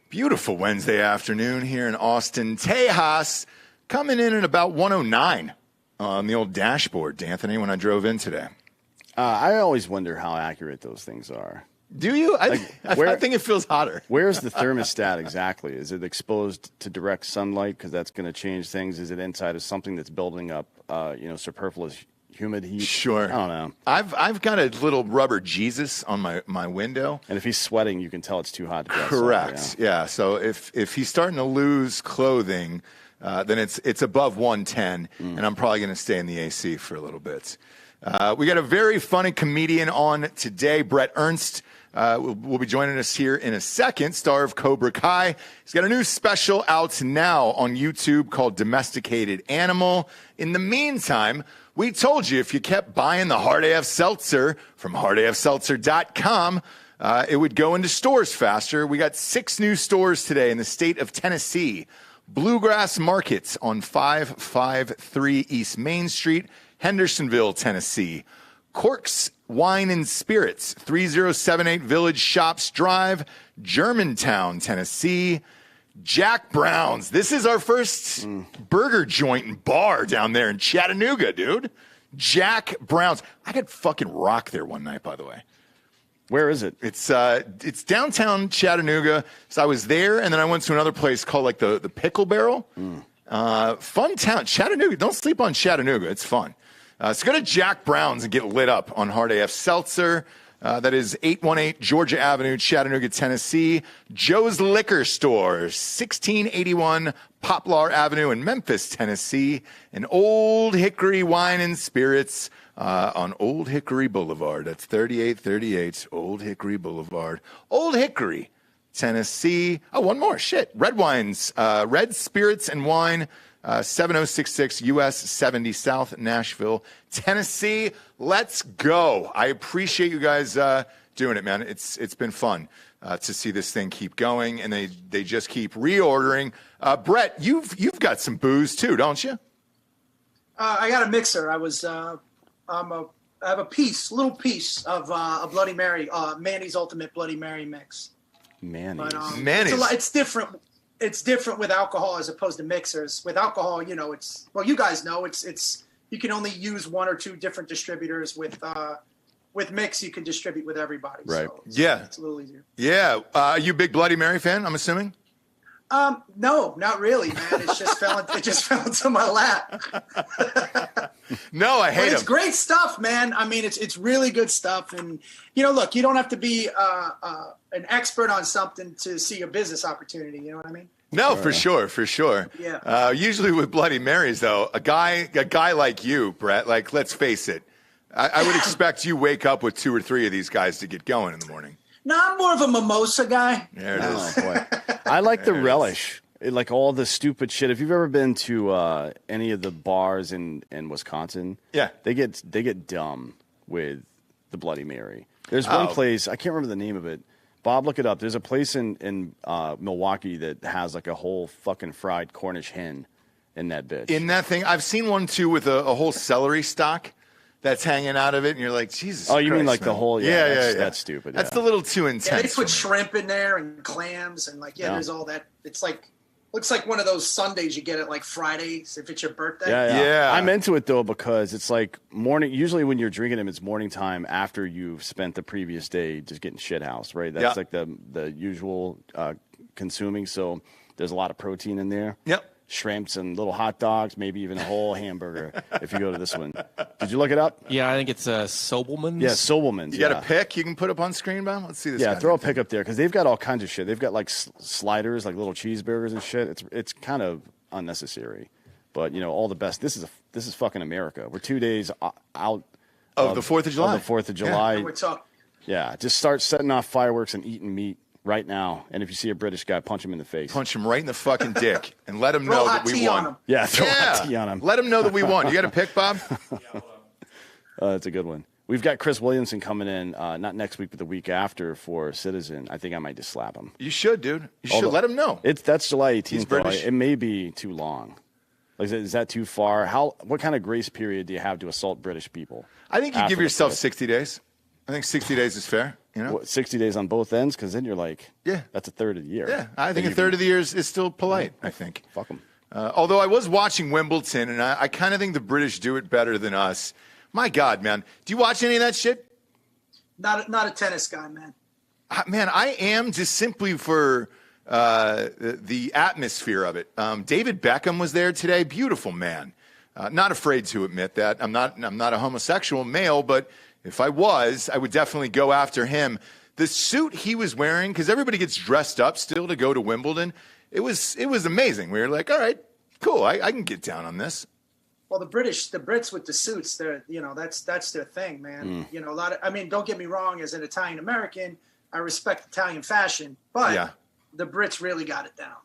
Beautiful Wednesday afternoon here in Austin, Tejas, coming in at about 109 on the old dashboard, D'Anthony, when I drove in today. I always wonder how accurate those things are. Do you? I think it feels hotter. Where's the thermostat exactly? Is it exposed to direct sunlight because that's going to change things? Is it inside of something that's building up, superfluous humid heat? Sure. I don't know. I've got a little rubber Jesus on my window. And if he's sweating, you can tell it's too hot to go Correct. outside, yeah. So if he's starting to lose clothing, then it's above 110, and I'm probably going to stay in the AC for a little bit. We got a very funny comedian on today, Bret Ernst. Will be joining us here in a second, star of Cobra Kai. He's got a new special out now on YouTube called Domesticated Animal. In the meantime, we told you if you kept buying the Hard AF Seltzer from hardafseltzer.com, it would go into stores faster. We got 6 new stores today in the state of Tennessee. Bluegrass Markets on 553 East Main Street, Hendersonville, Tennessee. Corks Wine and Spirits, 3078 Village Shops Drive, Germantown, Tennessee. Jack Brown's. This is our first burger joint and bar down there in Chattanooga, dude. Jack Brown's. I could fucking rock there one night, by the way. Where is it? It's downtown Chattanooga. So I was there, and then I went to another place called like the Pickle Barrel. Fun town. Chattanooga. Don't sleep on Chattanooga. It's fun. So go to Jack Brown's and get lit up on Hard AF Seltzer. That is 818 Georgia Avenue, Chattanooga, Tennessee. Joe's Liquor Store, 1681 Poplar Avenue in Memphis, Tennessee. And Old Hickory Wine and Spirits on Old Hickory Boulevard. That's 3838 Old Hickory Boulevard. Old Hickory, Tennessee. Oh, one more. Shit. Red Wines, Red Spirits and Wine. 7066 US 70 South, Nashville, Tennessee. Let's go. I appreciate you guys doing it, man. It's been fun to see this thing keep going, and they just keep reordering. Bret, you've got some booze too, don't you? I got a mixer. I have a little piece of a Bloody Mary, Manny's Ultimate Bloody Mary mix. Mayonnaise. But, Mayonnaise. It's different. It's different with alcohol as opposed to mixers. With alcohol, you you guys know it's you can only use 1 or 2 different distributors. With mix, you can distribute with everybody. Right. So it's a little easier. Yeah. You a big Bloody Mary fan, I'm assuming? No, not really, man. It just fell into my lap. No, I hate But it's them. great stuff, man. I mean, it's really good stuff. And, look, you don't have to be an expert on something to see a business opportunity. You know what I mean? No, for sure. Yeah. Usually with Bloody Marys, though, a guy like you, Bret, like, let's face it, I would expect you wake up with 2 or 3 of these guys to get going in the morning. No, I'm more of a mimosa guy. There it is. Oh, boy. I like the relish. Like all the stupid shit. If you've ever been to any of the bars in Wisconsin, yeah, they get dumb with the Bloody Mary. There's one place, I can't remember the name of it. Bob, look it up. There's a place in Milwaukee that has like a whole fucking fried Cornish hen in that bitch. In that thing, I've seen one too with a whole celery stalk that's hanging out of it, and you're like, Jesus. Oh, you Christ, mean like man. the whole? Yeah, that's stupid. That's a little too intense. Yeah, they put shrimp in there and clams and there's all that. It's like looks like one of those Sundays you get at like Fridays if it's your birthday. Yeah. I'm into it though because it's like morning. Usually when you're drinking them, it's morning time after you've spent the previous day just getting shithoused, right? That's like the usual consuming. So there's a lot of protein in there. Yep. Shrimps and little hot dogs, maybe even a whole hamburger if you go to this one. Did you look it up? Yeah, I think it's Sobelman's. Yeah, Sobelman's. You got a pick you can put up on screen, Bob? Let's see this. Yeah, throw a pick up there because they've got all kinds of shit. They've got like sliders, like little cheeseburgers and shit. It's kind of unnecessary, but all the best. This is fucking America. We're 2 days out of the 4th of July. Of the 4th of July. Yeah, just start setting off fireworks and eating meat right now. And if you see a British guy, punch him in the face. Punch him right in the fucking dick and let him know that we won. Yeah, throw hot tea on him. Let him know that we won. You got a pick, Bob? That's a good one. We've got Chris Williamson coming in, not next week, but the week after for Citizen. I think I might just slap him. You should, dude. You should let him know. That's July 18th. He's British. It may be too long. Like, is that too far? What kind of grace period do you have to assault British people? I think you give yourself 60 days. I think 60 days is fair. You know, 60 days on both ends, because then you're like, yeah, that's a third of the year. Yeah, I think a third of the year is still polite. I think. Fuck them. Although I was watching Wimbledon, and I kind of think the British do it better than us. My God, man, do you watch any of that shit? Not a tennis guy, man. Man, I am, just simply for the atmosphere of it. David Beckham was there today. Beautiful man. Not afraid to admit that. I'm not a homosexual male, but if I was, I would definitely go after him. The suit he was wearing, because everybody gets dressed up still to go to Wimbledon, it was amazing. We were like, all right, cool, I can get down on this. Well, the Brits with the suits, they're, that's their thing, man. You know, don't get me wrong, as an Italian American, I respect Italian fashion, but the Brits really got it down, man.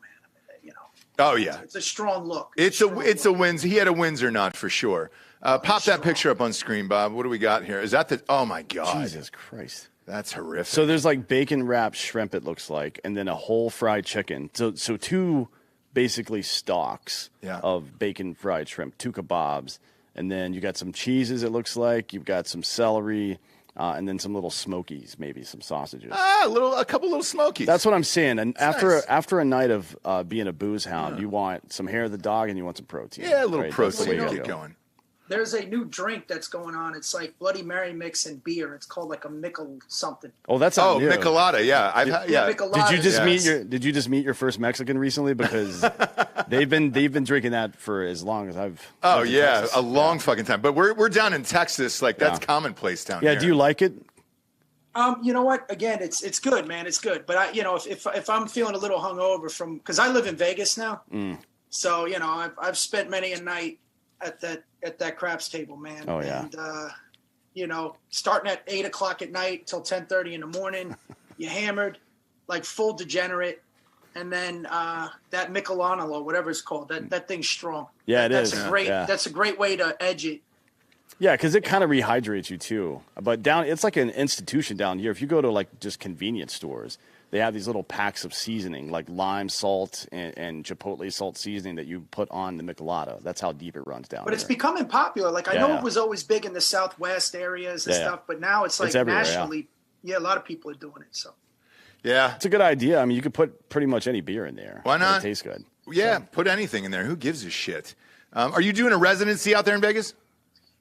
Oh yeah, it's a strong look. It's a Windsor. He had a Windsor knot for sure. Pop that picture up on screen, Bob. What do we got here? Is that the? Oh my God! Jesus Christ, that's horrific. So there's like bacon wrapped shrimp, it looks like, and then a whole fried chicken. So two basically stalks of bacon fried shrimp, 2 kebabs, and then you got some cheeses. It looks like you've got some celery. And then some little smokies, maybe some sausages. A couple little smokies. That's what I'm saying. And That's after a night of being a booze hound, you want some hair of the dog and you want some protein. Yeah, a little protein to get get going. There's a new drink that's going on. It's like Bloody Mary mix and beer. It's called like a Mickle something. Oh, that's new. Michelada. Yeah, Michelada. Did you just meet your first Mexican recently? Because they've been drinking that for as long as I've. Oh yeah, a long fucking time. But we're down in Texas. Like that's commonplace down here. Yeah. Do you like it? You know what? Again, it's good, man. It's good. But if I'm feeling a little hungover because I live in Vegas now, so I've spent many a night at that craps table, man. Oh yeah. And starting at 8:00 at night till 10:30 in the morning, you hammered, like full degenerate, and then that Michelada or whatever it's called, that thing's strong. Yeah, That's a great way to edge it. Yeah, because it kind of rehydrates you too. But it's like an institution down here. If you go to like just convenience stores, they have these little packs of seasoning, like lime salt and chipotle salt seasoning that you put on the Michelada. That's how deep it runs down. But it's becoming popular. Like I know it was always big in the Southwest areas and stuff, but now it's like nationally. Yeah, a lot of people are doing it. So. Yeah, it's a good idea. I mean, you could put pretty much any beer in there. Why not? It tastes good. Yeah, put anything in there. Who gives a shit? Are you doing a residency out there in Vegas?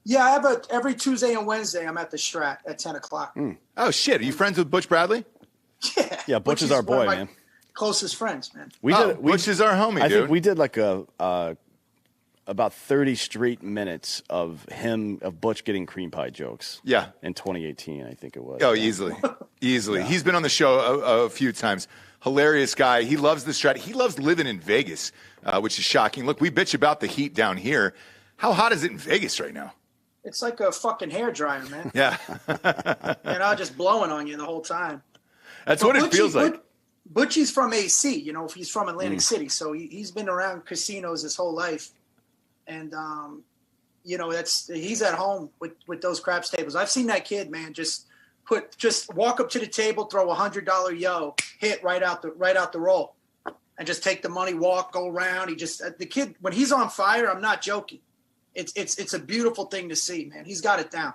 Yeah, I have every Tuesday and Wednesday. I'm at the Strat at 10:00. Oh shit! Are you friends with Butch Bradley? Yeah, Butch is our boy, man. Closest friends, man. Butch is our homie, dude. I think we did like about 30 straight minutes of Butch getting cream pie jokes. Yeah. In 2018, I think it was. Oh, easily. Yeah. He's been on the show a few times. Hilarious guy. He loves the Strat. He loves living in Vegas, which is shocking. Look, we bitch about the heat down here. How hot is it in Vegas right now? It's like a fucking hairdryer, man. Yeah. Just blowing on you the whole time. That's what it feels like. Butchie's from AC, he's from Atlantic City, so he's been around casinos his whole life. And, he's at home with those craps tables. I've seen that kid, man, just walk up to the table, throw $100 yo, hit right out the roll, and just take the money, walk, go around. The kid, when he's on fire, I'm not joking. It's a beautiful thing to see, man. He's got it down.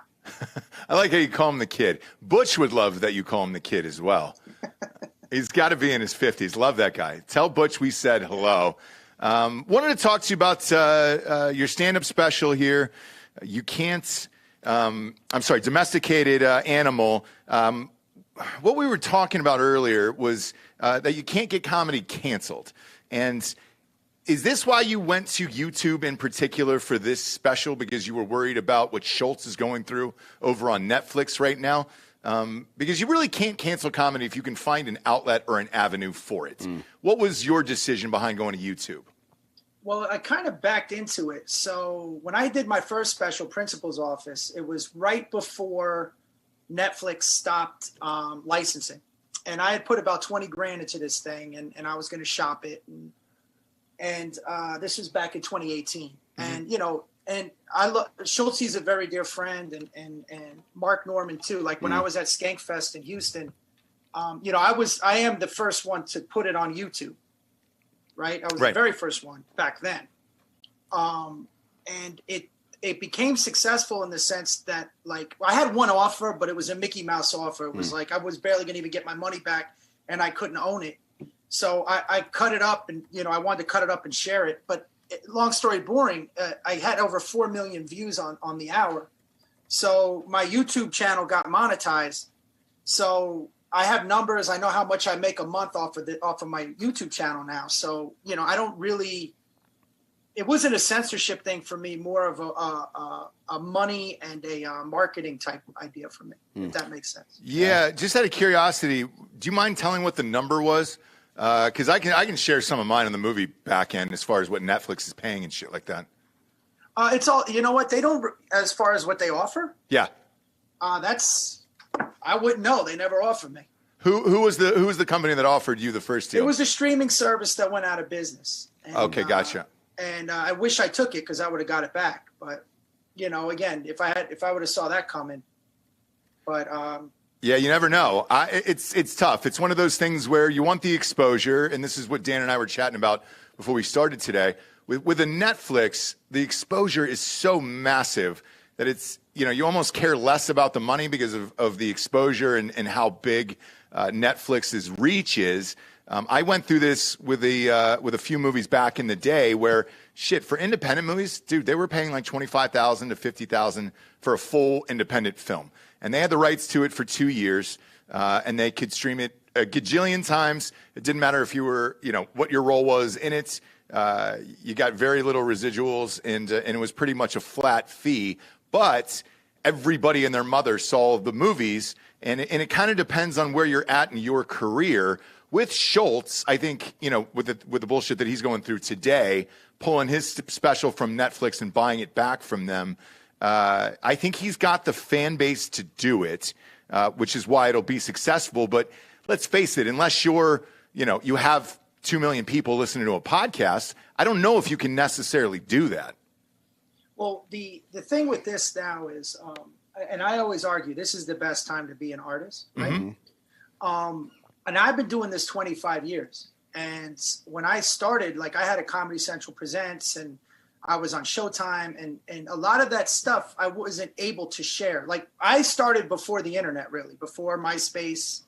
I like how you call him the kid. Butch would love that you call him the kid as well. He's got to be in his 50s. Love that guy. Tell Butch we said hello. Wanted to talk to you about your stand-up special here. You can't. Domesticated Animal. What we were talking about earlier was that you can't get comedy canceled. And is this why you went to YouTube in particular for this special? Because you were worried about what Schultz is going through over on Netflix right now? Because you really can't cancel comedy if you can find an outlet or an avenue for it. What was your decision behind going to YouTube? Well, I kind of backed into it. So when I did my first special, Principal's Office, it was right before Netflix stopped licensing. And I had put about 20 grand into this thing, and I was going to shop it. And this was back in 2018. And, and Schultz is a very dear friend, and Mark Norman too. Like when I was at Skankfest in Houston, I am the first one to put it on YouTube, right? I was the very first one back then. And it became successful in the sense that, like, I had one offer, but it was a Mickey Mouse offer. It was like I was barely going to even get my money back, and I couldn't own it. So I cut it up, and I wanted to cut it up and share it. But long story boring, I had over 4 million views on the hour. So my YouTube channel got monetized. So I have numbers. I know how much I make a month off of my YouTube channel now. So I don't really. It wasn't a censorship thing for me, more of a money and a marketing type idea for me, if that makes sense. Yeah, just out of curiosity, do you mind telling what the number was? Because I can share some of mine on the movie back end as far as what Netflix is paying and shit like that. It's all, what they don't, as far as what they offer. Yeah. I wouldn't know. They never offered me. Who was the company that offered you the first deal? It was a streaming service that went out of business. And, okay, gotcha. And I wish I took it because I would have got it back. But again, if I would have saw that coming, but yeah, you never know. It's tough. It's one of those things where you want the exposure, and this is what Dan and I were chatting about before we started today. With a Netflix, the exposure is so massive that it's you almost care less about the money because of the exposure and how big Netflix's reach is. I went through this with a few movies back in the day where shit for independent movies, dude, they were paying like $25,000 to $50,000 for a full independent film, and they had the rights to it for 2 years, and they could stream it a gajillion times. It didn't matter if you were, what your role was in it. You got very little residuals, and it was pretty much a flat fee. But everybody and their mother saw the movies, and it kind of depends on where you're at in your career. With Schultz, I think, with the bullshit that he's going through today, pulling his special from Netflix and buying it back from them, I think he's got the fan base to do it, which is why it'll be successful. But let's face it, unless you're, you have 2 million people listening to a podcast, I don't know if you can necessarily do that. Well, the thing with this now is, and I always argue, this is the best time to be an artist, right? Mm-hmm. And I've been doing this 25 years. And when I started, like, I had a Comedy Central Presents, and I was on Showtime, and a lot of that stuff I wasn't able to share. Like, I started before the internet, really, before MySpace.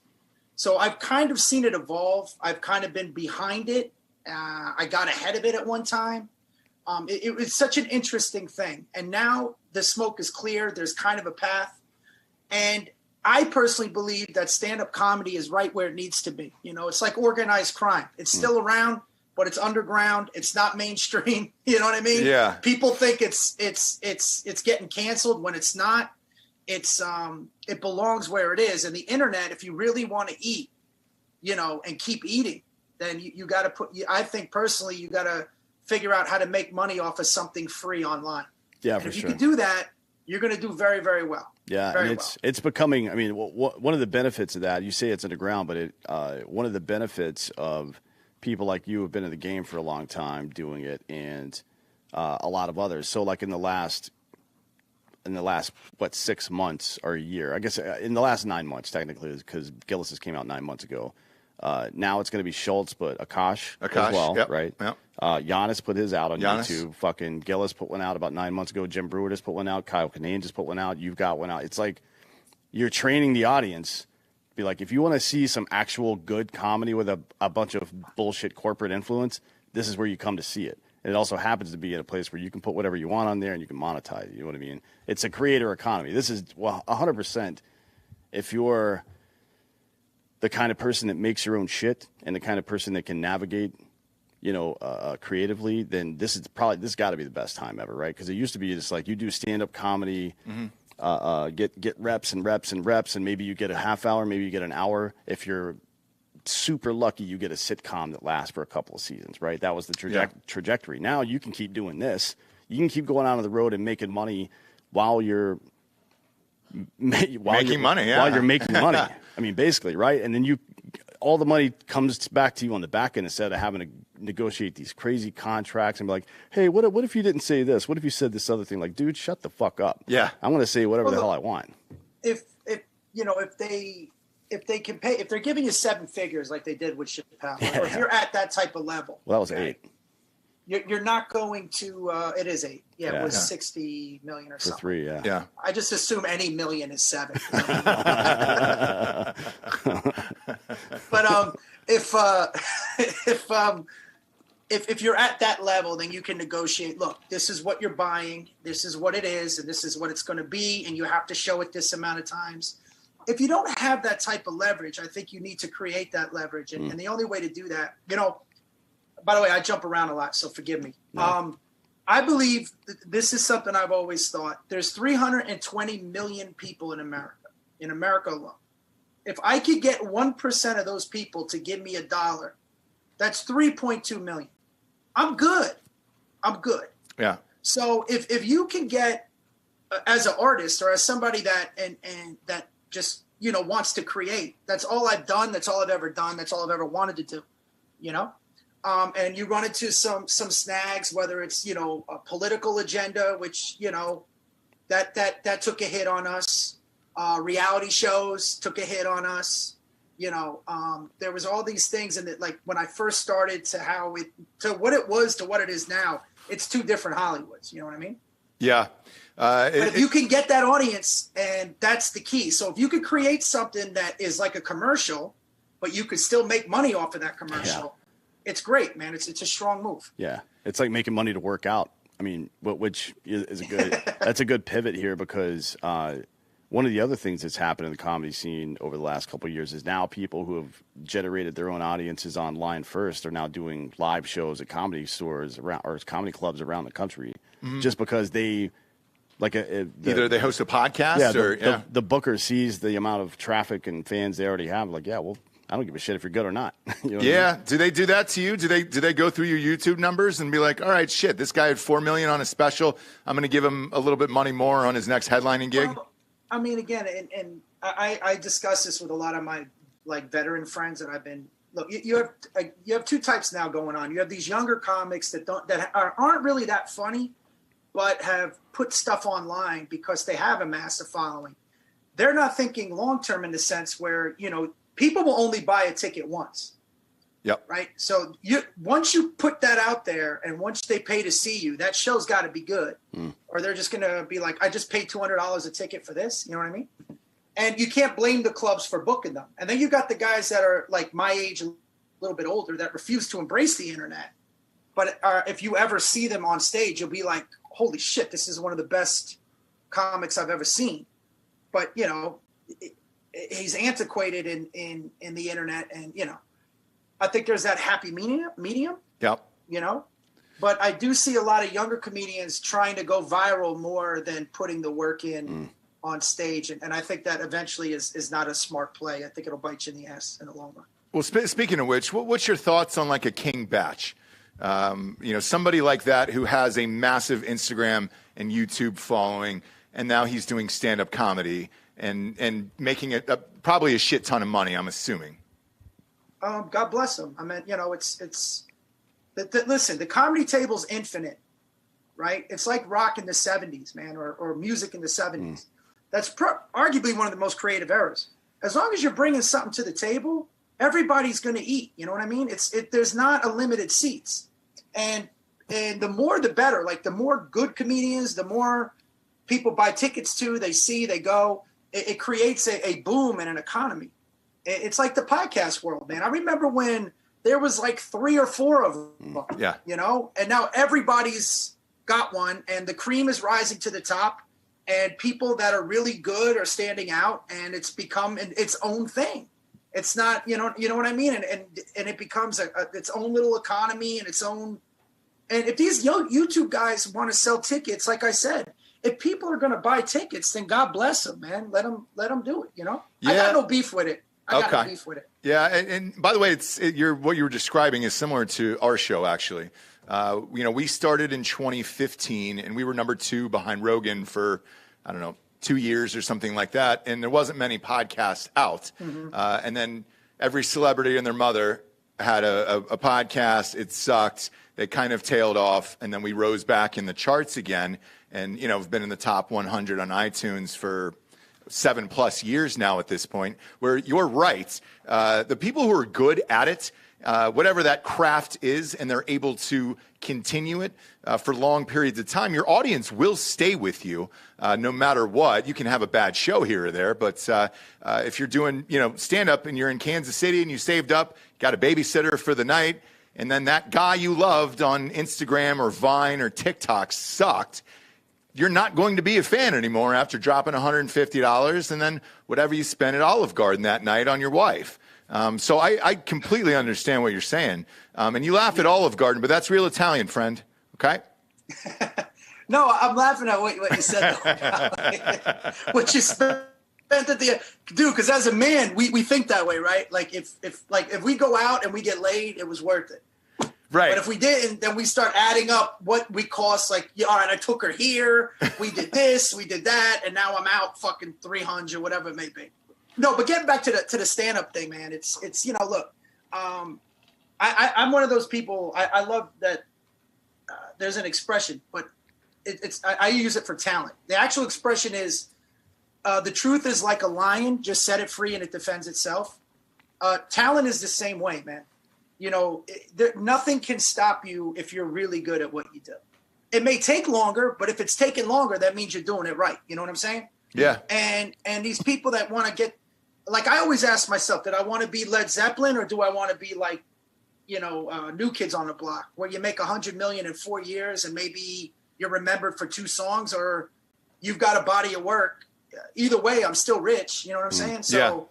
So I've kind of seen it evolve. I've kind of been behind it. I got ahead of it at one time. It was such an interesting thing. And now the smoke is clear. There's kind of a path. And I personally believe that stand-up comedy is right where it needs to be. It's like organized crime. It's still around, but it's underground. It's not mainstream. You know what I mean? Yeah. People think it's getting canceled when it's not. It belongs where it is. And the internet, if you really want to eat, and keep eating, then you got to I think personally, you got to figure out how to make money off of something free online. Yeah, and for if sure. you can do that, you're going to do very, very well. Yeah, very and it's becoming. I mean, one of the benefits of that, you say it's underground, but one of the benefits of people like you who have been in the game for a long time doing it, and a lot of others. So, like in the last 6 months or a year, I guess in the last 9 months technically, because Gillis's came out 9 months ago. Now it's going to be Schultz, but Akash as well, yep, right? Yep. Giannis put his out on Giannis. YouTube. Fucking Gillis put one out about 9 months ago. Jim Brewer just put one out. Kyle Kinane just put one out. You've got one out. It's like you're training the audience. Be like, if you want to see some actual good comedy with a bunch of bullshit corporate influence, this is where you come to see it. And it also happens to be in a place where you can put whatever you want on there and you can monetize it. You know what I mean? It's a creator economy. This is 100%. If you're the kind of person that makes your own shit and the kind of person that can navigate, creatively, then this got to be the best time ever, right? Because it used to be just like you do stand-up comedy, get reps and reps and reps, and maybe you get a half hour, maybe you get an hour. If you're super lucky, you get a sitcom that lasts for a couple of seasons, right? That was the trajectory. Now you can keep doing this. You can keep going out on the road and making money while you're making money. I mean, basically, right? And then all the money comes back to you on the back end instead of having to negotiate these crazy contracts and be like, hey, what if you didn't say this? What if you said this other thing? Like, dude, shut the fuck up. Yeah. I'm going to say whatever the hell I want. If they can pay, if they're giving you 7 figures like they did with Chappelle, or if you're at that type of level. Well, that was 8. you're not going to. It is 8. Yeah, it was Yeah. 60 million or For something. 3, yeah. Yeah. I just assume any million is 7. But if you're at that level, then you can negotiate. Look, this is what you're buying. This is what it is, and this is what it's going to be, and you have to show it this amount of times. If you don't have that type of leverage, I think you need to create that leverage, and the only way to do that, By the way, I jump around a lot, so forgive me. No. I believe this is something I've always thought. There's 320 million people in America alone. If I could get 1% of those people to give me $1, that's 3.2 million. I'm good. Yeah. So if you can get, as an artist or as somebody that and that just wants to create, that's all I've done. That's all I've ever done. That's all I've ever wanted to do. And you run into some snags, whether it's a political agenda, which that took a hit on us. Reality shows took a hit on us. There was all these things, and like when I first started to what it was to what it is now, it's 2 different Hollywoods. You know what I mean? Yeah. But if you can get that audience, and that's the key. So if you could create something that is like a commercial, but you could still make money off of that commercial, it's great, man. It's a strong move. Yeah. It's like making money to work out. I mean, which is that's a good pivot here, because one of the other things that's happened in the comedy scene over the last couple of years is now people who have generated their own audiences online first are now doing live shows at comedy stores or comedy clubs around the country, just because they either they host a podcast the booker sees the amount of traffic and fans they already have. Like, well, I don't give a shit if you're good or not. You know what I mean? Do they do that to you? Do they go through your YouTube numbers and be like, all right, shit, this guy had 4 million on a special. I'm going to give him a little bit money more on his next headlining gig. I mean, again, and I discuss this with a lot of my veteran friends that I've been. Look, you have 2 types now going on. You have these younger comics that aren't really that funny, but have put stuff online because they have a massive following. They're not thinking long term in the sense where people will only buy a ticket once. Yep. Right. So once you put that out there, and once they pay to see you, that show's got to be good, or they're just going to be like, I just paid $200 a ticket for this. You know what I mean? And you can't blame the clubs for booking them. And then you got the guys that are like my age, a little bit older, that refuse to embrace the internet. But if you ever see them on stage, you'll be like, holy shit, this is one of the best comics I've ever seen. But he's antiquated in the internet, and I think there's that happy medium. Yep. But I do see a lot of younger comedians trying to go viral more than putting the work in on stage, and I think that eventually is not a smart play. I think it'll bite you in the ass in the long run. Well, speaking of which, what's your thoughts on like a King Batch? Somebody like that who has a massive Instagram and YouTube following, and now he's doing stand-up comedy and making it probably a shit ton of money, I'm assuming. God bless him. I mean, listen, the comedy table's infinite, right? It's like rock in the 70s, man, or music in the 70s. That's arguably one of the most creative eras. As long as you're bringing something to the table, everybody's going to eat. You know what I mean? There's not a limited seats. And the more, the better. Like, the more good comedians, the more people buy tickets to, they see, they go. It creates a boom and an economy. It's like the podcast world, man. I remember when there was like 3 or 4 of them, and now everybody's got one, and the cream is rising to the top, and people that are really good are standing out, and it's become its own thing. It's not, you know what I mean? And it becomes its own little economy and its own. And if these young YouTube guys want to sell tickets, like I said, if people are going to buy tickets, then God bless them, man. Let them do it. Yeah. I got no beef with it. I got no beef with it. Yeah, and by the way, what you were describing is similar to our show, actually. We started in 2015, and we were number 2 behind Rogan for, I don't know, 2 years or something like that, and there wasn't many podcasts out. And then every celebrity and their mother had a podcast. It sucked. They kind of tailed off, and then we rose back in the charts again, and have been in the top 100 on iTunes for 7+ years now at this point, where you're right. The people who are good at it whatever that craft is, and they're able to continue it for long periods of time, your audience will stay with you no matter what. You can have a bad show here or there, but if you're doing, stand-up and you're in Kansas City and you saved up, got a babysitter for the night, and then that guy you loved on Instagram or Vine or TikTok sucked, you're not going to be a fan anymore after dropping $150 and then whatever you spent at Olive Garden that night on your wife. So I completely understand what you're saying. And you laugh at Olive Garden, but that's real Italian, friend. Okay? No, I'm laughing at what you said. What you spent at the dude, because as a man, we think that way, right? Like if we go out and we get laid, it was worth it. Right. But if we didn't, then we start adding up what we cost. Like, all right, I took her here. We did this, we did that, and now I'm out fucking 300, whatever it may be. No, but getting back to the stand-up thing, man, it's look, I'm one of those people. I love that there's an expression, but I use it for talent. The actual expression is the truth is like a lion, just set it free and it defends itself. Talent is the same way, man. Nothing can stop you if you're really good at what you do. It may take longer, but if it's taking longer, that means you're doing it right. You know what I'm saying? Yeah. And these people that want to get, like, I always ask myself, did I want to be Led Zeppelin or do I want to be like, New Kids on the Block, where you make $100 million in 4 years and maybe you're remembered for 2 songs, or you've got a body of work. Either way, I'm still rich. You know what I'm saying? So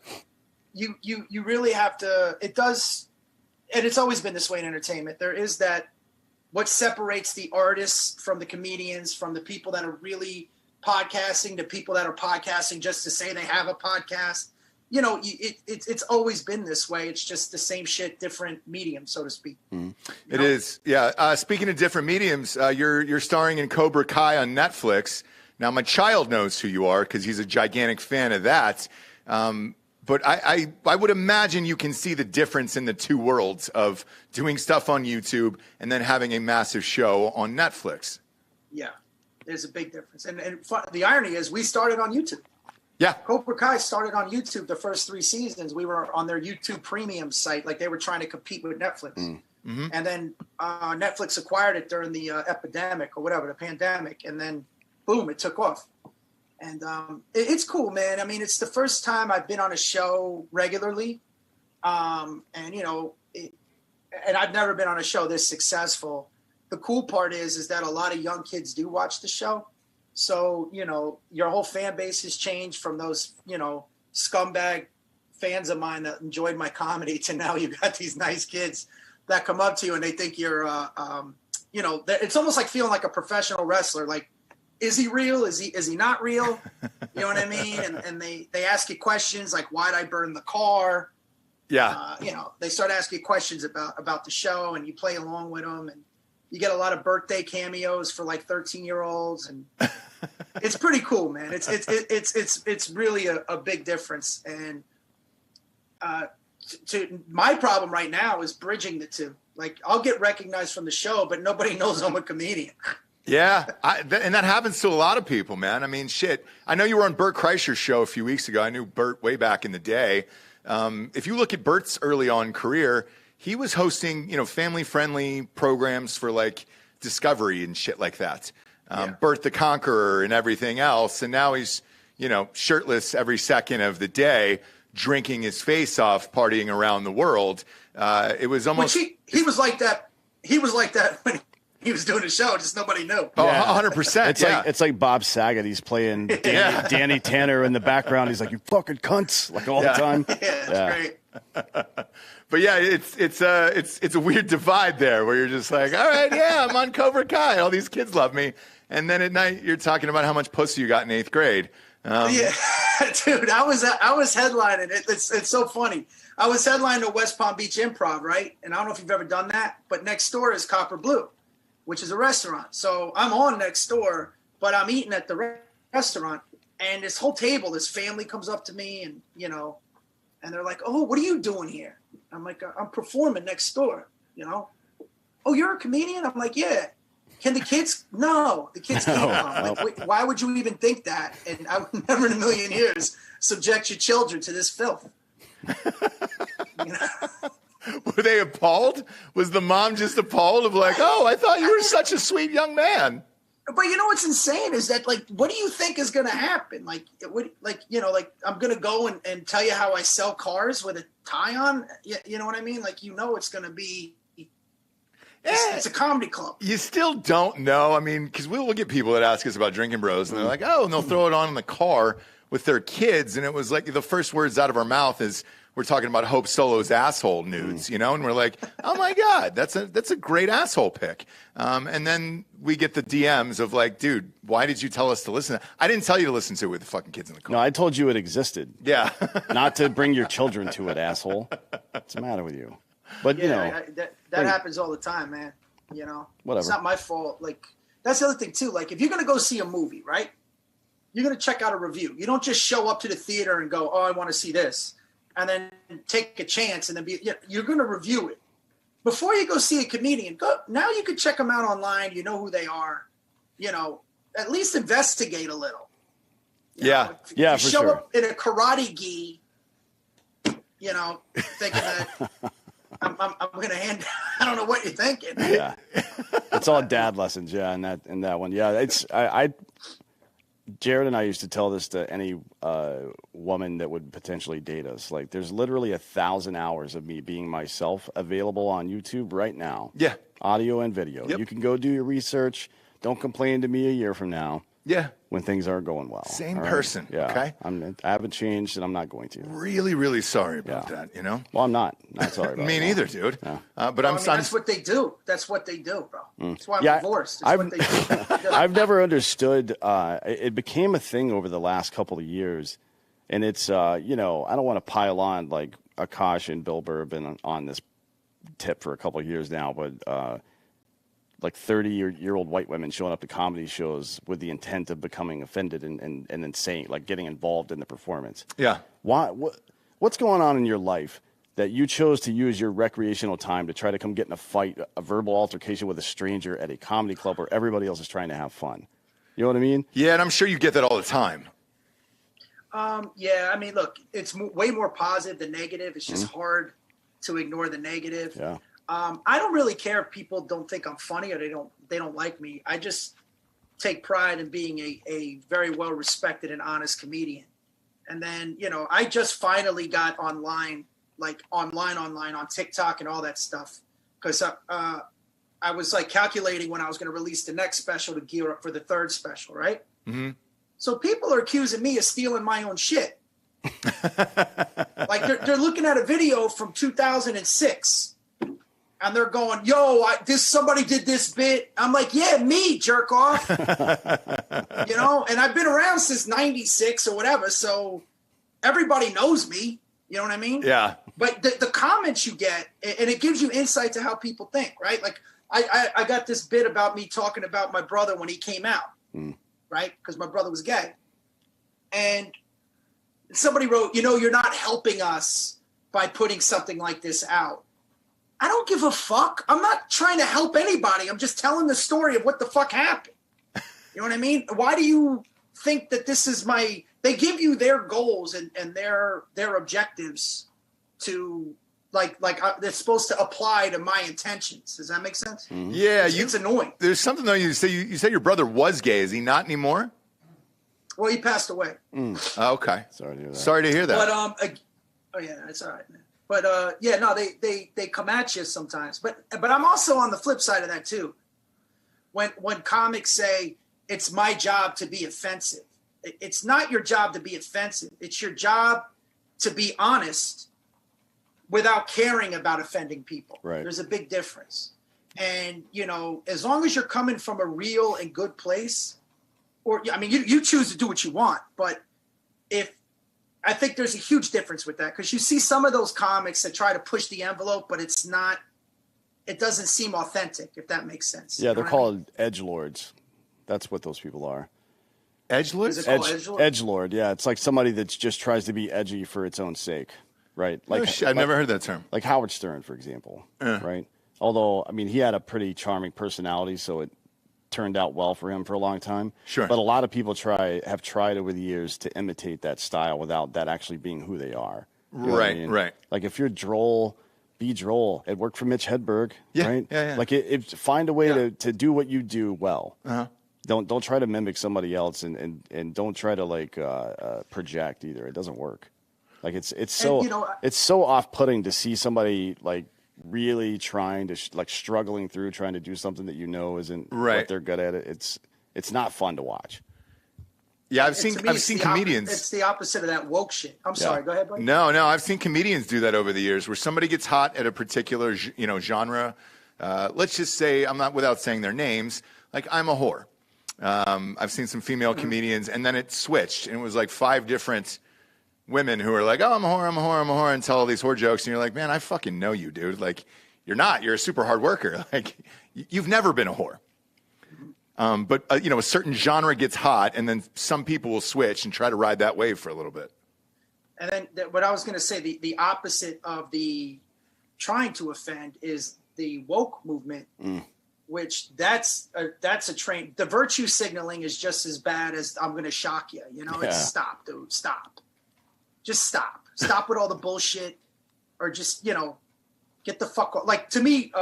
you really have to. It does. And it's always been this way in entertainment. There is that, what separates the artists from the comedians, from the people that are really podcasting to people that are podcasting just to say they have a podcast. It's always been this way. It's just the same shit, different medium, so to speak. Mm. It is. Yeah. Speaking of different mediums, you're starring in Cobra Kai on Netflix. Now, my child knows who you are because he's a gigantic fan of that. But I would imagine you can see the difference in the two worlds of doing stuff on YouTube and then having a massive show on Netflix. Yeah, there's a big difference. And the irony is we started on YouTube. Yeah. Cobra Kai started on YouTube the first 3 seasons. We were on their YouTube premium site. Like, they were trying to compete with Netflix. Mm-hmm. And then Netflix acquired it during the epidemic or whatever, the pandemic. And then, boom, it took off. And it's cool, man. I mean, it's the first time I've been on a show regularly. And I've never been on a show this successful. The cool part is that a lot of young kids do watch the show. So, your whole fan base has changed from those, scumbag fans of mine that enjoyed my comedy to now you've got these nice kids that come up to you and they think you're, it's almost like feeling like a professional wrestler. Like, is he real? Is he not real? You know what I mean? And they ask you questions like, why'd I burn the car? Yeah. They start asking you questions about the show, and you play along with them, and you get a lot of birthday cameos for like 13-year-olds, and it's pretty cool, man. It's really a big difference. And my problem right now is bridging the two. Like, I'll get recognized from the show, but nobody knows I'm a comedian. Yeah, and that happens to a lot of people, man. I mean, shit. I know you were on Bert Kreischer's show a few weeks ago. I knew Bert way back in the day. If you look at Bert's early on career, he was hosting, family-friendly programs for like Discovery and shit like that. Bert the Conqueror and everything else. And now he's, shirtless every second of the day, drinking his face off, partying around the world. It was almost. Which he was like that. He was like that when he was doing a show, just nobody knew. Oh, 100%. It's like Bob Saget. He's playing Danny Tanner in the background. He's like, "You fucking cunts!" like all the time. That's great. But yeah, it's a weird divide there where you're just like, all right, yeah, I'm on Cobra Kai. All these kids love me. And then at night you're talking about how much pussy you got in 8th grade. Yeah, dude, I was headlining it. It's so funny. I was headlining the West Palm Beach Improv, right? And I don't know if you've ever done that, but next door is Copper Blue, which is a restaurant. So I'm on next door, but I'm eating at the restaurant, and this whole table, this family comes up to me, and and they're like, "Oh, what are you doing here?" I'm like, "I'm performing next door." "Oh, you're a comedian?" I'm like, "Yeah." "Can the kids?" "No, the kids can't come." Like, wait, why would you even think that? And I would never in a million years subject your children to this filth. Were they appalled? Was the mom just appalled of like, oh, I thought you were such a sweet young man? But you know what's insane is that, like, what do you think is going to happen? Like, I'm going to go and tell you how I sell cars with a tie on. You know what I mean? Like, it's going to be. It's a comedy club. You still don't know. I mean, because we'll get people that ask us about Drinkin' Bros, and they're like, oh, and they'll throw it on in the car with their kids. And it was like the first words out of our mouth is, we're talking about Hope Solo's asshole nudes, and we're like, oh my God, that's a great asshole pic. And then we get the DMs of like, dude, why did you tell us to listen? I didn't tell you to listen to it with the fucking kids in the car. No, I told you it existed. Yeah. Not to bring your children to it, asshole. What's the matter with you? But that happens all the time, man. Whatever. It's not my fault. Like, that's the other thing too. Like, if you're gonna go see a movie, right? You're gonna check out a review. You don't just show up to the theater and go, "Oh, I want to see this," and then take a chance and then you're gonna review it before you go see a comedian. Now you can check them out online. You know who they are. At least investigate a little. Yeah, if you for show sure. up in a karate gi, thinking that. I'm gonna hand. I don't know what you're thinking. Yeah, it's all dad lessons. Yeah, in that one. Yeah, it's Jared and I used to tell this to any woman that would potentially date us. Like, there's literally 1,000 hours of me being myself available on YouTube right now. Yeah, audio and video. Yep. You can go do your research. Don't complain to me a year from now. Yeah. When things aren't going well. Same person. Yeah. Okay. I haven't changed, and I'm not going to. Really, really sorry about that. Well, I'm not sorry about Me it. neither, dude. Yeah. But I'm. That's what they do. That's what they do, bro. That's why I'm divorced. That's what they do. I've never understood. It became a thing over the last couple of years, and it's I don't want to pile on like Akash and Bill Burr have been on this tip for a couple of years now, but. Like 30-year-old white women showing up to comedy shows with the intent of becoming offended and then saying, like, getting involved in the performance. Yeah. What's going on in your life that you chose to use your recreational time to try to come get in a fight, a verbal altercation with a stranger at a comedy club where everybody else is trying to have fun? You know what I mean? Yeah, and I'm sure you get that all the time. Yeah, I mean, look, it's way more positive than negative. It's just hard to ignore the negative. Yeah. I don't really care if people don't think I'm funny or they don't like me. I just take pride in being a very well respected and honest comedian. And then, I just finally got online on TikTok and all that stuff. Because I was like calculating when I was going to release the next special to gear up for the third special, right? Mm-hmm. So people are accusing me of stealing my own shit. Like they're looking at a video from 2006. And they're going, yo, somebody did this bit. I'm like, yeah, me, jerk off. And I've been around since 96 or whatever. So everybody knows me. You know what I mean? Yeah. But the comments you get, and it gives you insight to how people think, right? Like I got this bit about me talking about my brother when he came out, right? Because my brother was gay. And somebody wrote, you're not helping us by putting something like this out. I don't give a fuck. I'm not trying to help anybody. I'm just telling the story of what the fuck happened. You know what I mean? Why do you think that this is they give you their goals and their objectives to they're supposed to apply to my intentions. Does that make sense? Mm-hmm. Yeah. It's annoying. There's something though. You said your brother was gay. Is he not anymore? Well, he passed away. Okay. Sorry to hear that. Sorry to hear that. But oh yeah, it's all right, man. But they come at you sometimes. But I'm also on the flip side of that too. When comics say it's my job to be offensive, it's not your job to be offensive. It's your job to be honest without caring about offending people. Right. There's a big difference. And as long as you're coming from a real and good place, you choose to do what you want. But I think there's a huge difference with that because you see some of those comics that try to push the envelope, but it doesn't seem authentic, if that makes sense. Yeah, they're called edgelords. That's what those people are. Edgelords? Is it called edgelord? Edgelord, yeah. It's like somebody that just tries to be edgy for its own sake, right? I've never heard that term. Like Howard Stern, for example, right? Although, he had a pretty charming personality, so it turned out well for him for a long time. Sure. But a lot of people have tried over the years to imitate that style without that actually being who they are. You know what I mean? Right. Like if you're droll, be droll. It worked for Mitch Hedberg, right? Yeah. Like find a way to do what you do well. Uh-huh. Don't try to mimic somebody else, and don't try to like project either. It doesn't work. Like it's so it's so off-putting to see somebody like really trying to struggling through trying to do something that isn't what they're good at. It's not fun to watch. Yeah, I've seen comedians. It's the opposite of that woke shit. I'm sorry. Go ahead, buddy. No, I've seen comedians do that over the years, where somebody gets hot at a particular genre. Let's just say, I'm not without saying their names. Like, I'm a whore. I've seen some female comedians, and then it switched, and it was like 5 different women who are like, "Oh, I'm a whore," and tell all these whore jokes, and you're like, "Man, I fucking know you, dude. Like, you're not. You're a super hard worker. Like, you've never been a whore." But a certain genre gets hot, and then some people will switch and try to ride that wave for a little bit. And then what I was going to say, the opposite of the trying to offend is the woke movement, which that's a train. The virtue signaling is just as bad as I'm going to shock you. It's stop, dude, stop. Just stop. Stop with all the bullshit, or just, get the fuck off. Like, to me,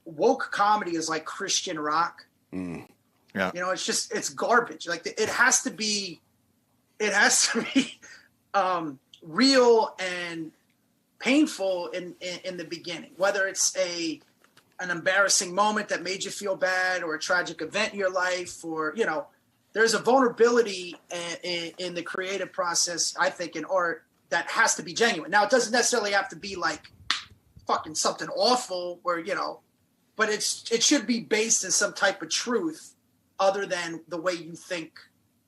woke comedy is like Christian rock. Yeah. It's garbage. Like, it has to be real and painful in the beginning, whether it's an embarrassing moment that made you feel bad, or a tragic event in your life, or, there's a vulnerability in the creative process, I think, in art, that has to be genuine. Now, it doesn't necessarily have to be like fucking something awful where, but it should be based in some type of truth other than the way you think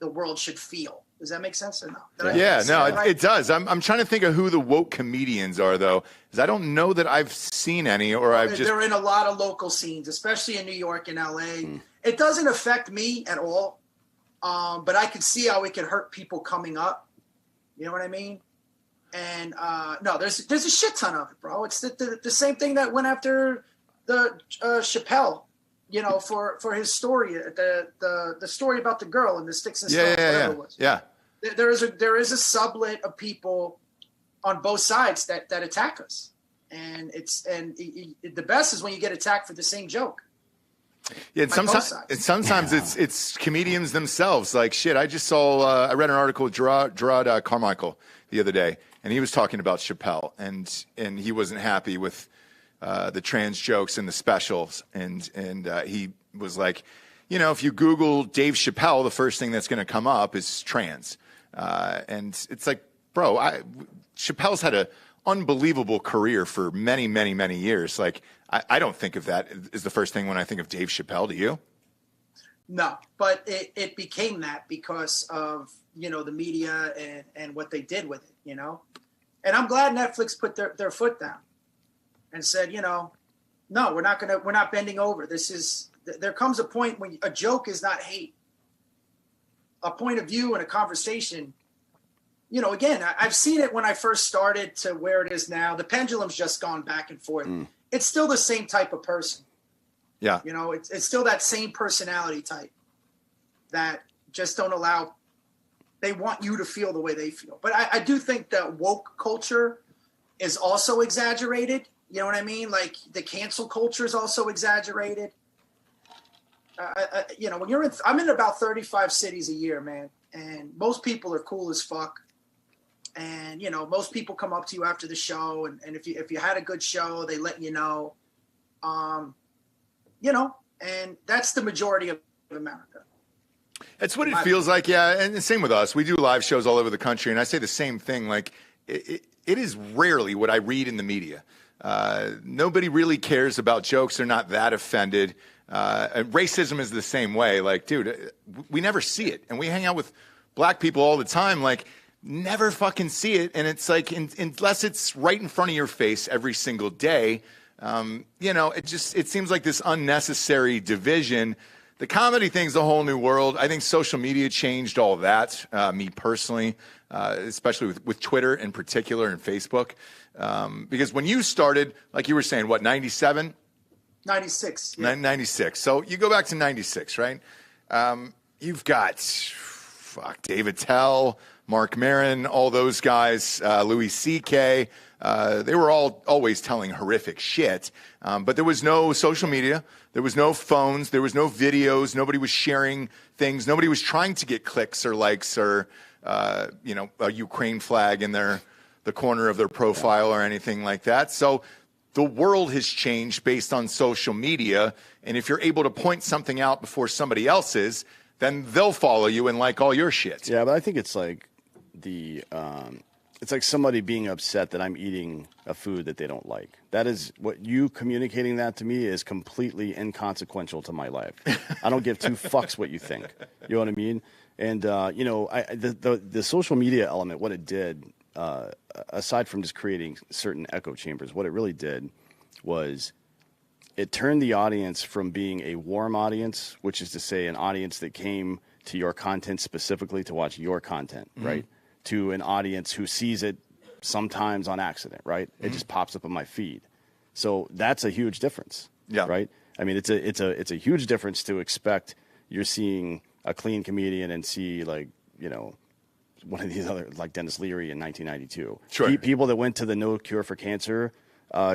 the world should feel. Does that make sense or no? It does. I'm trying to think of who the woke comedians are, though, because I don't know that I've seen any, or They're in a lot of local scenes, especially in New York and LA. It doesn't affect me at all, but I could see how it could hurt people coming up. You know what I mean? And no, there's a shit ton of it, bro. It's the same thing that went after the Chappelle, for his story, the story about the girl and the sticks and stones, whatever it was. Yeah. There is a sublet of people on both sides that attack us, and the best is when you get attacked for the same joke. Yeah, and sometimes it's comedians themselves. Like, shit, I just saw, I read an article with Gerard Carmichael the other day, and he was talking about Chappelle, and he wasn't happy with the trans jokes in the specials, and he was like, if you Google Dave Chappelle, the first thing that's going to come up is trans, and it's like, bro, Chappelle's had an unbelievable career for many, many, many years. Like, I don't think of that as the first thing when I think of Dave Chappelle. Do you? No, but it became that because of the media and what they did with it, and I'm glad Netflix put their foot down and said, no, we're not bending over. There comes a point when a joke is not hate. A point of view and a conversation, again, I've seen it when I first started to where it is now. The pendulum's just gone back and forth. It's still the same type of person. Yeah. It's still that same personality type that just don't allow, they want you to feel the way they feel. But I do think that woke culture is also exaggerated. You know what I mean? Like, the cancel culture is also exaggerated. When I'm in about 35 cities a year, man, and most people are cool as fuck. And, most people come up to you after the show, and if you had a good show, they let you know. And that's the majority of America. That's what it feels like, yeah. And the same with us. We do live shows all over the country, and I say the same thing. Like, it is rarely what I read in the media. Nobody really cares about jokes. They're not that offended. And racism is the same way. Like, dude, we never see it. And we hang out with black people all the time. Like, never fucking see it. And it's like, unless it's right in front of your face every single day, it seems like this unnecessary division. The comedy thing's a whole new world. I think social media changed all that, me personally, especially with Twitter in particular and Facebook. Because when you started, like you were saying, what, 97? 96. Yeah. 96. So you go back to 96, right? You've got, Dave Attell, Mark Maron, all those guys, Louis C.K., they were all always telling horrific shit. But there was no social media. There was no phones. There was no videos. Nobody was sharing things. Nobody was trying to get clicks or likes or, a Ukraine flag in the corner of their profile or anything like that. So the world has changed based on social media. And if you're able to point something out before somebody else is, then they'll follow you and like all your shit. Yeah, but I think it's like it's like somebody being upset that I'm eating a food that they don't like. That is what you communicating that to me is completely inconsequential to my life. I don't give two fucks what you think. You know what I mean? And the social media element, what it did, aside from just creating certain echo chambers, what it really did was it turned the audience from being a warm audience, which is to say an audience that came to your content specifically to watch your content, right? To an audience who sees it sometimes on accident, right? It just pops up on my feed. So that's a huge difference, right? I mean, it's a huge difference to expect you're seeing a clean comedian and see one of these other, like Dennis Leary in 1992. Sure. People that went to the No Cure for Cancer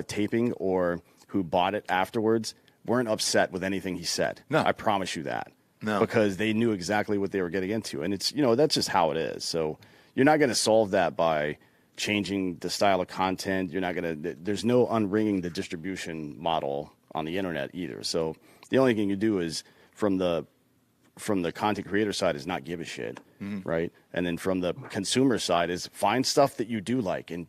taping or who bought it afterwards weren't upset with anything he said. No. I promise you that. No. Because they knew exactly what they were getting into. And it's, that's just how it is. So you're not going to solve that by changing the style of content. You're not going to, there's no unringing the distribution model on the internet either. So the only thing you do is from the content creator side is not give a shit, right? And then from the consumer side is find stuff that you do like. And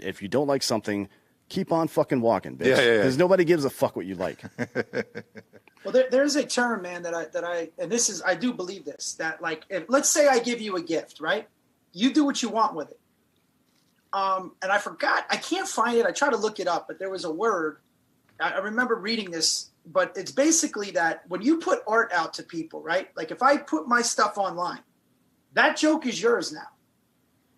if you don't like something, keep on fucking walking, bitch. Because nobody gives a fuck what you like. Well, there's a term, man, I do believe this, that like, let's say I give you a gift, right? You do what you want with it. And I forgot, I can't find it. I try to look it up, but there was a word. I remember reading this, but it's basically that when you put art out to people, right? Like if I put my stuff online, that joke is yours now.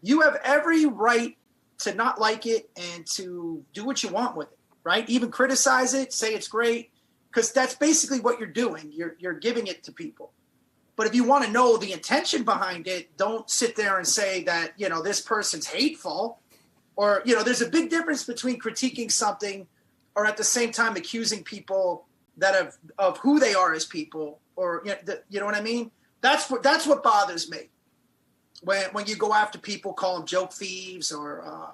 You have every right to not like it and to do what you want with it, right? Even criticize it, say it's great, because that's basically what you're doing. You're giving it to people. But if you want to know the intention behind it, don't sit there and say that, this person's hateful or, there's a big difference between critiquing something or at the same time accusing people of who they are as people or, you know what I mean? That's what bothers me when you go after people, call them joke thieves or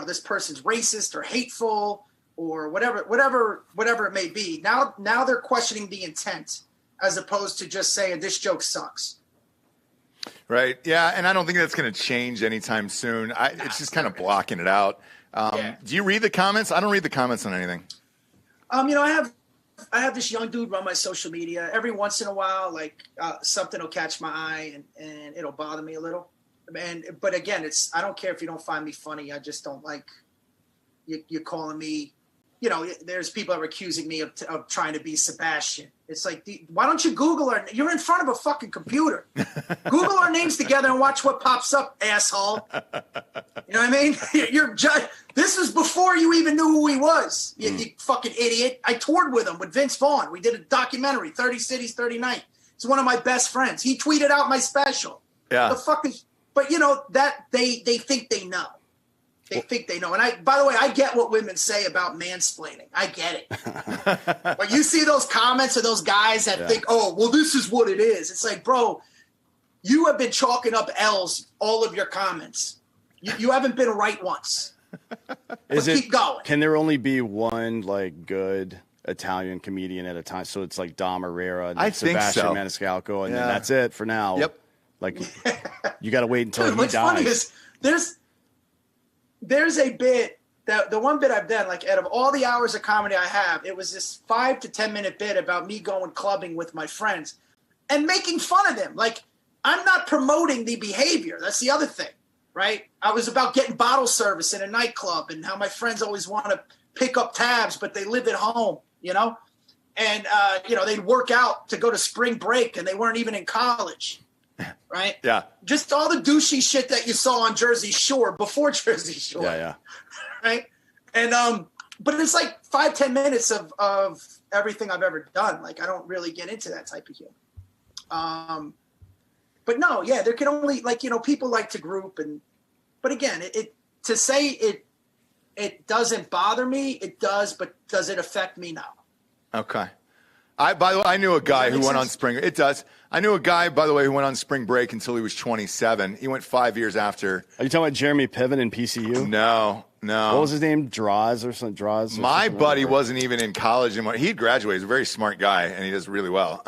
this person's racist or hateful or whatever it may be. Now they're questioning the intent as opposed to just saying this joke sucks. Right. Yeah. And I don't think that's going to change anytime soon. It's just kind of blocking it out. Do you read the comments? I don't read the comments on anything. I have this young dude run my social media. Every once in a while, like something will catch my eye and it'll bother me a little. But again, I don't care if you don't find me funny. I just don't like you calling me. There's people that are accusing me of trying to be Sebastian. It's like, why don't you Google our? You're in front of a fucking computer. Google our names together and watch what pops up, asshole. You know what I mean? This was before you even knew who he was. You fucking idiot. I toured with him with Vince Vaughn. We did a documentary, 30 Cities, 30 Nights. He's one of my best friends. He tweeted out my special. Yeah. The fuck is? But that they think they know. They think they know. And by the way, I get what women say about mansplaining. I get it. But you see those comments of those guys that think, oh, well, this is what it is. It's like, bro, you have been chalking up L's all of your comments. You haven't been right once. Keep going. Can there only be one like good Italian comedian at a time? So it's like Dom Herrera and Sebastian Maniscalco, and then that's it for now. Yep. Like you got to wait until he what's dies. Funny is there's a bit that the one bit I've done, like out of all the hours of comedy I have, it was this 5 to 10 minute bit about me going clubbing with my friends and making fun of them. Like I'm not promoting the behavior. That's the other thing, right? I was about getting bottle service in a nightclub and how my friends always want to pick up tabs, but they live at home, and, they'd work out to go to spring break and they weren't even in college. Right? Yeah. Just all the douchey shit that you saw on Jersey Shore before Jersey Shore. Yeah. Right? And but it's like 5-10 minutes of everything I've ever done. Like I don't really get into that type of humor. but no, yeah, there can only people like to group but again, to say it doesn't bother me, it does, but does it affect me? No. Okay. By the way, I knew a guy who went on spring. It does. I knew a guy, by the way, who went on spring break until he was 27. He went 5 years after. Are you talking about Jeremy Piven in PCU? No. What was his name? Draws or something? Draws. My buddy wasn't even in college anymore. He'd graduated. He's a very smart guy, and he does really well.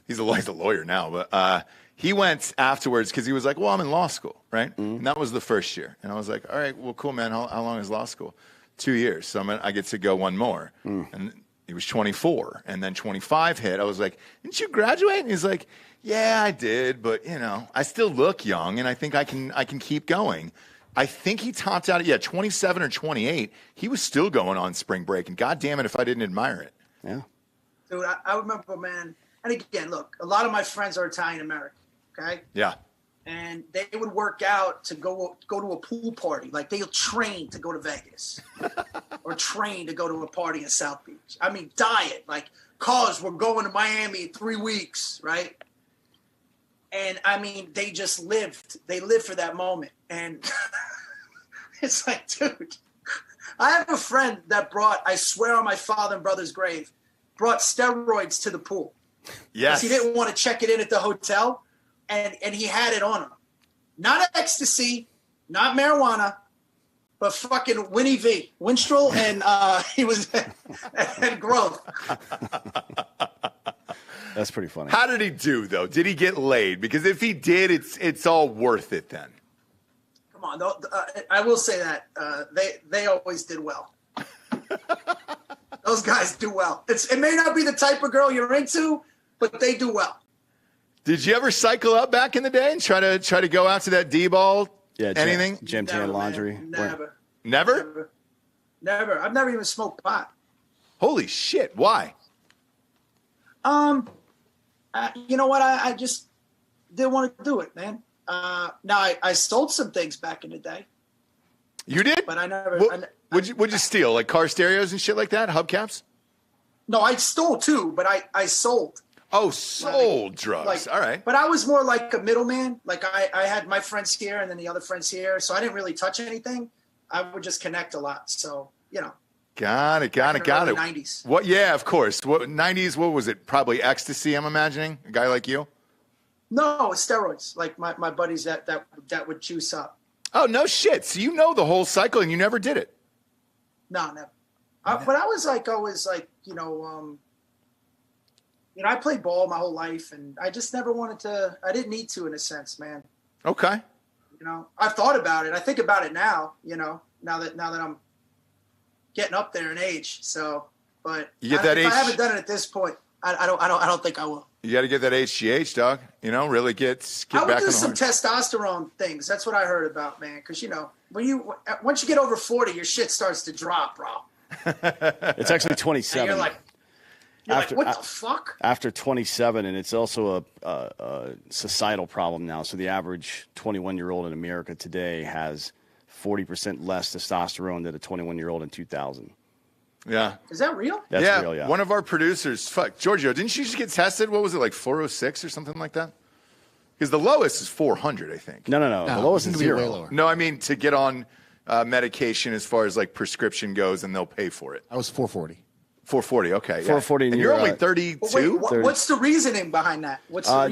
He's a lawyer now, but he went afterwards because he was like, well, I'm in law school, right? And that was the first year. And I was like, all right, well, cool, man. How long is law school? 2 years. So I get to go one more. And he was 24, and then 25 hit. I was like, didn't you graduate? And he's like, yeah, I did, but, I still look young, and I think I can keep going. I think he topped out at, 27 or 28. He was still going on spring break, and God damn it if I didn't admire it. Yeah. Dude, I remember, man, and again, look, a lot of my friends are Italian-American, okay? Yeah. And they would work out to go to a pool party. Like, they'll train to go to Vegas or train to go to a party in South Beach. I mean, diet. Like, cause we're going to Miami in 3 weeks, right? And, I mean, they just lived. They lived for that moment. And it's like, dude, I have a friend that I swear on my father and brother's grave, brought steroids to the pool. Yes. Because he didn't want to check it in at the hotel. And he had it on him. Not ecstasy, not marijuana, but fucking Winnie V. Winstrol, and he was and growth. That's pretty funny. How did he do, though? Did he get laid? Because if he did, it's all worth it then. Come on, I will say that they always did well. Those guys do well. It may not be the type of girl you're into, but they do well. Did you ever cycle up back in the day and try to go out to that D-ball? Yeah, anything? Gym tan laundry. Never. Never? Never. I've never even smoked pot. Holy shit! Why? You know what? I just didn't want to do it, man. Now I sold some things back in the day. You did? But I never. What'd you steal? Like car stereos and shit like that? Hubcaps? No, I stole too, but I sold. Oh, sold drugs. All right. But I was more like a middleman. Like I had my friends here and then the other friends here. So I didn't really touch anything. I would just connect a lot. So, Got it. 90s. What? Yeah, of course. What 90s? What was it? Probably ecstasy, I'm imagining. A guy like you? No, it's steroids. Like my buddies that would juice up. Oh, no shit. So you know the whole cycle and you never did it? No, never. But I was like, always like, I played ball my whole life, and I just never wanted to. I didn't need to, in a sense, man. Okay. I've thought about it. I think about it now. Now that I'm getting up there in age. So, but you get that if I haven't done it at this point, I don't think I will. You got to get that HGH, dog. Really get I would back do on the some horse. testosterone things. That's what I heard about, man. Because once you get over 40, your shit starts to drop, bro. It's actually 27. And you're like, what the fuck? After 27, and it's also a societal problem now. So the average 21-year-old in America today has 40% less testosterone than a 21-year-old in 2000. Yeah. Is that real? That's real, yeah. One of our producers, Giorgio, didn't you just get tested? What was it, like 406 or something like that? Because the lowest is 400, I think. No. The lowest is way 0. lower. No, I mean to get on medication as far as like prescription goes, and they'll pay for it. I was 440. 440, okay. Yeah. 440, and and you're you're only 32? What's the reasoning behind that?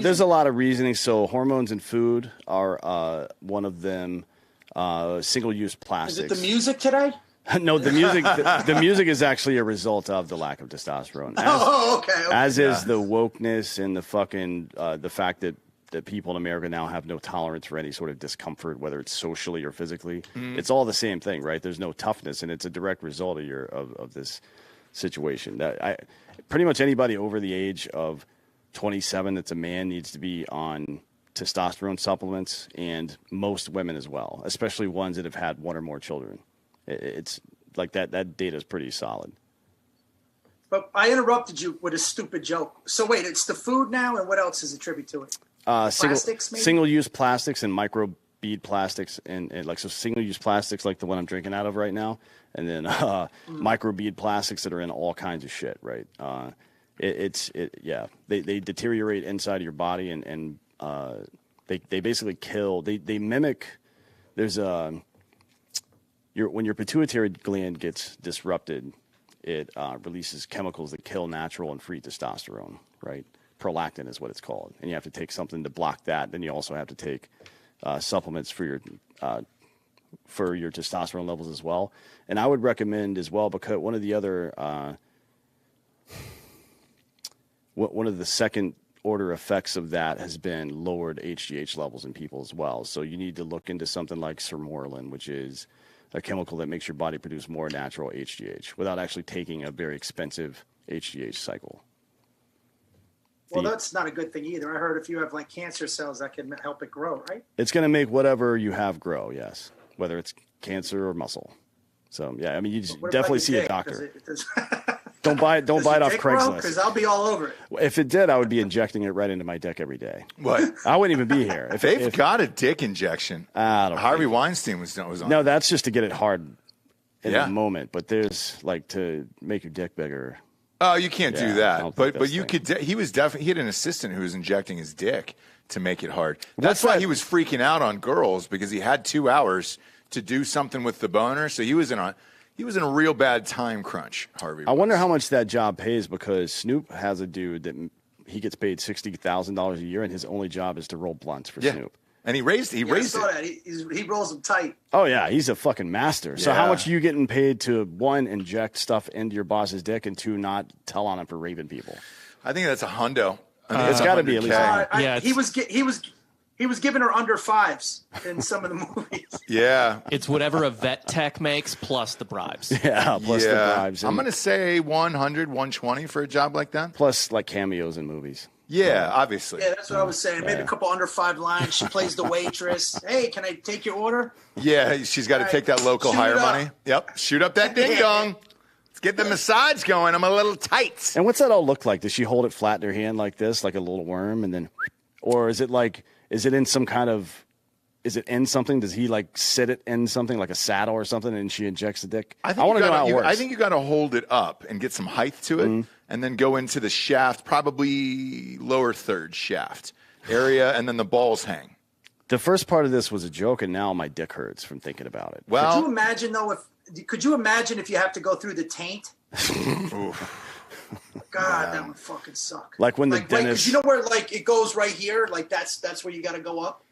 There's a lot of reasoning. So hormones in food are one of them. Single-use plastics. Is it the music today? No, the music. The music is actually a result of the lack of testosterone. Okay. As is the wokeness and the fucking the fact that people in America now have no tolerance for any sort of discomfort, whether it's socially or physically. It's all the same thing, right? There's no toughness, and it's a direct result of this situation. Pretty much anybody over the age of 27 that's a man needs to be on testosterone supplements, and most women as well, especially ones that have had one or more children. It's like that data is pretty solid. But I interrupted you with a stupid joke. So wait, it's the food now, and what else is attributed to it? Plastics, maybe? Single-use plastics and micro bead plastics, and so single-use plastics like the one I'm drinking out of right now, and then micro bead plastics that are in all kinds of shit, right? They deteriorate inside of your body and they basically kill. They mimic. There's when your pituitary gland gets disrupted, it releases chemicals that kill natural and free testosterone. Right, prolactin is what it's called, and you have to take something to block that. Then you also have to take supplements for your testosterone levels as well. And I would recommend as well, because one of the other one of the second order effects of that has been lowered HGH levels in people as well. So you need to look into something like sermorelin, which is a chemical that makes your body produce more natural HGH without actually taking a very expensive HGH cycle. Well, that's not a good thing either. I heard if you have like cancer cells, that can help it grow, right? It's going to make whatever you have grow, yes, whether it's cancer or muscle. So yeah, I mean, you definitely see a doctor. Don't buy it off Craigslist. Because I'll be all over it. If it did, I would be injecting it right into my dick every day. What? I wouldn't even be here. They've got a dick injection. Harvey Weinstein was on. No, that's just to get it hard in the moment. But there's like to make your dick bigger. Oh, you can't do that. But you could. He had an assistant who was injecting his dick to make it hard. That's why he was freaking out on girls, because he had 2 hours to do something with the boner. So he was in a real bad time crunch. Harvey. I wonder how much that job pays, because Snoop has a dude that he gets paid $60,000 a year, and his only job is to roll blunts for Snoop. And he raised it. I saw that. He rolls them tight. Oh, yeah. He's a fucking master. So how much are you getting paid to, one, inject stuff into your boss's dick, and two, not tell on him for raping people? I think that's a hundo. It's got to be at least. He was giving her under fives in some of the movies. Yeah. It's whatever a vet tech makes plus the bribes. Yeah, plus the bribes. I'm going to say 100, 120 for a job like that. Plus like cameos in movies. Yeah, obviously. Yeah, that's what I was saying. Maybe a couple under five lines. She plays the waitress. Hey, can I take your order? Yeah, she's got to take that local hire money. Yep. Shoot up that ding dong. Let's get the massage going. I'm a little tight. And what's that all look like? Does she hold it flat in her hand like this, like a little worm, and then, or is it like, is it in some kind of, is it in something? Does he like sit it in something like a saddle or something, and she injects the dick? I want to know how it works. I think you got to hold it up and get some height to it, and then go into the shaft, probably lower third shaft area, and then the balls hang. The first part of this was a joke, and now my dick hurts from thinking about it. Well, could you imagine though? Could you imagine if you have to go through the taint? God, that would fucking suck. Like when the dentist, you know where like it goes right here, like that's where you got to go up.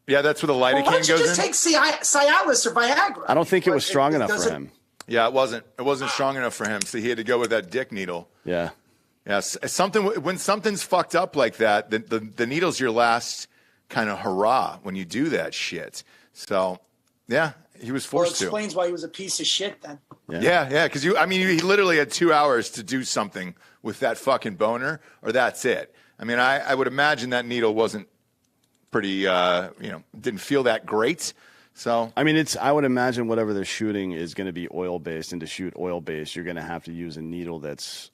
Yeah, that's where the lidocaine goes in. Why don't you just take Cialis or Viagra? I don't think it was strong enough for him. Yeah, it wasn't. It wasn't strong enough for him, so he had to go with that dick needle. Yeah. Yes. When something's fucked up like that, the needle's your last kind of hurrah when you do that shit. So, yeah, he was forced to. Well, it explains why he was a piece of shit then. Yeah, because he literally had 2 hours to do something with that fucking boner, or that's it. I mean, I would imagine that needle wasn't pretty, didn't feel that great. So I mean, I would imagine whatever they're shooting is going to be oil based, and to shoot oil based, you're going to have to use a needle that's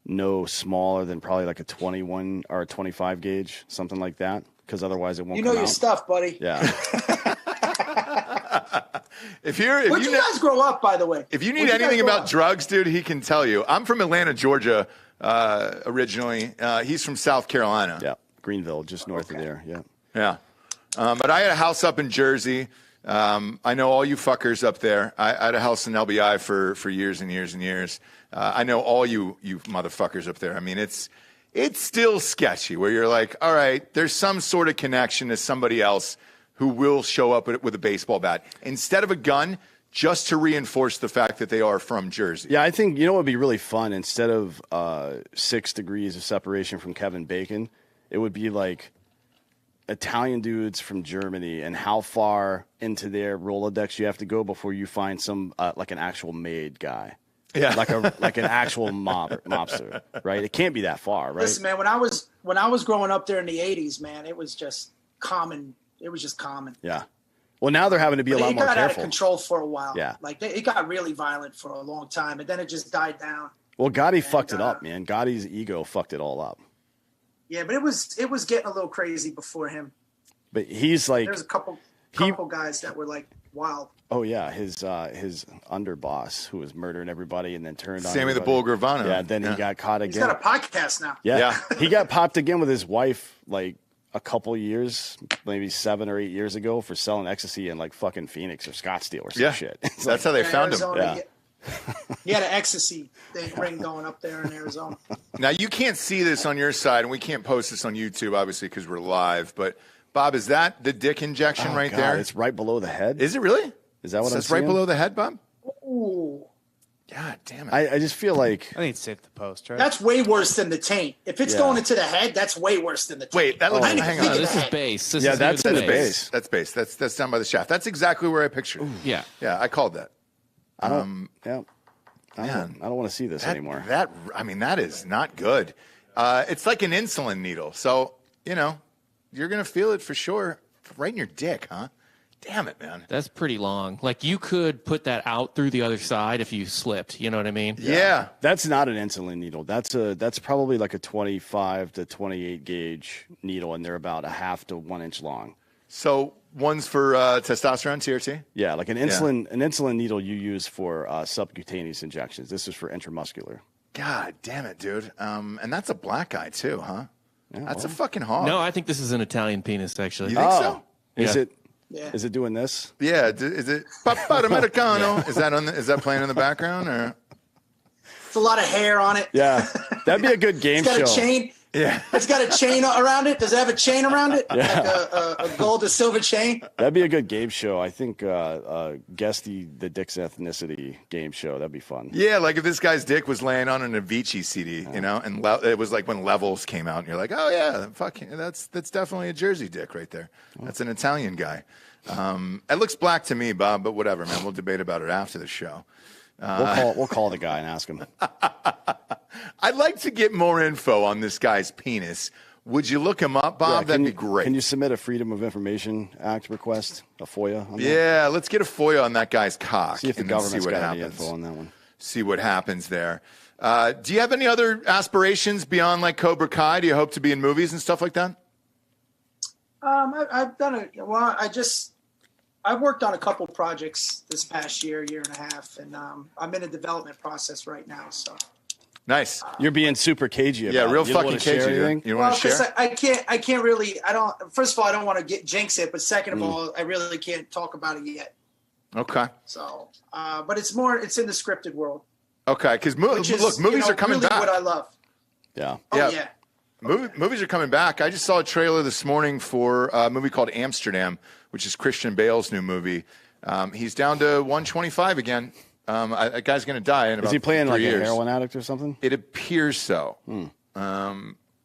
no smaller than probably like a 21 or a 25 gauge, something like that, because otherwise it won't. You know your stuff, buddy. Yeah. Where'd you guys grow up, by the way? If you need anything about drugs, dude, he can tell you. I'm from Atlanta, Georgia, originally. He's from South Carolina. Yeah, Greenville, just north of there. Yeah. But I had a house up in Jersey. I know all you fuckers up there. I had a house in LBI for years and years and years. I know all you motherfuckers up there. I mean, it's still sketchy where you're like, all right, there's some sort of connection to somebody else who will show up with a baseball bat instead of a gun, just to reinforce the fact that they are from Jersey. Yeah, I think, what would be really fun, instead of 6 degrees of separation from Kevin Bacon, it would be like Italian dudes from Germany, and how far into their Rolodex you have to go before you find some like an actual made guy. Yeah, like an actual mobster, right? It can't be that far, right? Listen, man, when I was growing up there in the '80s, man, it was just common. It was just common. Yeah. Well, now they're having to be a lot more careful. It got out of control for a while. Yeah. Like it got really violent for a long time, and then it just died down. Well, Gotti fucked it up, man. Gotti's ego fucked it all up. Yeah, but it was getting a little crazy before him. But he's like, there's a couple guys that were like wild. Oh yeah, his underboss who was murdering everybody and then turned on Sammy the everybody. Bull Gravano. Yeah, then he got caught again. He's got a podcast now. Yeah. He got popped again with his wife like a couple years, maybe 7 or 8 years ago, for selling ecstasy in like fucking Phoenix or Scottsdale or some shit. It's That's how they found Arizona, him. He had an ecstasy ring going up there in Arizona. Now, you can't see this on your side, and we can't post this on YouTube, obviously, because we're live. But, Bob, is that the dick injection right God, there? It's right below the head. Is it really? Is that what I'm It's right seeing? below the head, Bob? Ooh. God damn it. I just feel like I think it's safe to post, right? That's way worse than the taint. If it's going into the head, that's way worse than the taint. Wait, that looks. I didn't Hang think on. of This is that. base. This Yeah, is that's even in the base. That's base. That's down by the shaft. That's exactly where I pictured it. Yeah. Yeah, I called that. I don't. Yeah. I Man. don't want to see this anymore. That is not good. It's like an insulin needle. So, you're going to feel it for sure. Right in your dick, huh? Damn it, man. That's pretty long. Like, you could put that out through the other side if you slipped. You know what I mean? Yeah. That's not an insulin needle. That's probably like a 25 to 28 gauge needle, and they're about a half to 1 inch long. So one's for testosterone, TRT? Yeah, like an insulin needle you use for subcutaneous injections. This is for intramuscular. God damn it, dude. And that's a black guy, too, huh? Yeah, That's a fucking hog. No, I think this is an Italian penis, actually. You think so? Is Yeah. it? Yeah. Is it doing this? Yeah. Is it Papa Americano? Is that playing in the background? Or? It's a lot of hair on it. Yeah, that'd be a good game It's got show. a chain. Yeah. It's got a chain around it. Does it have a chain around it? Like a gold to silver chain? That'd be a good game show. I think guess the dick's ethnicity game show. That'd be fun. Yeah, like if this guy's dick was laying on an Avicii CD, and it was like when Levels came out, and you're like, oh yeah, that's definitely a Jersey dick right there. That's an Italian guy. It looks black to me, Bob, but whatever, man. We'll debate about it after the show. We'll call the guy and ask him. I'd like to get more info on this guy's penis. Would you look him up, Bob? That'd be great. Can you submit a Freedom of Information Act request, a FOIA? On that? Yeah, let's get a FOIA on that guy's cock. See if the and then government's see what got any happens. info on that one. See what happens there. Do you have any other aspirations beyond like Cobra Kai? Do you hope to be in movies and stuff like that? I've done it. Well, I've worked on a couple projects this past year and a half, and I'm in a development process right now. So Nice. You're being super cagey about Yeah, it. real You don't fucking wanna share cagey. anything? You well, want to because share? I can't really. I don't. First of all, I don't want to jinx it, but second of all, I really can't talk about it yet. Okay. So, but it's in the scripted world. Okay, because Which is, movies are coming really back. what I love. Yeah. Oh Yeah. yeah. Movies are coming back. I just saw a trailer this morning for a movie called Amsterdam, which is Christian Bale's new movie. He's down to 125 again. A guy's going to die in about Is he playing 3 like years. a heroin addict or something? It appears so.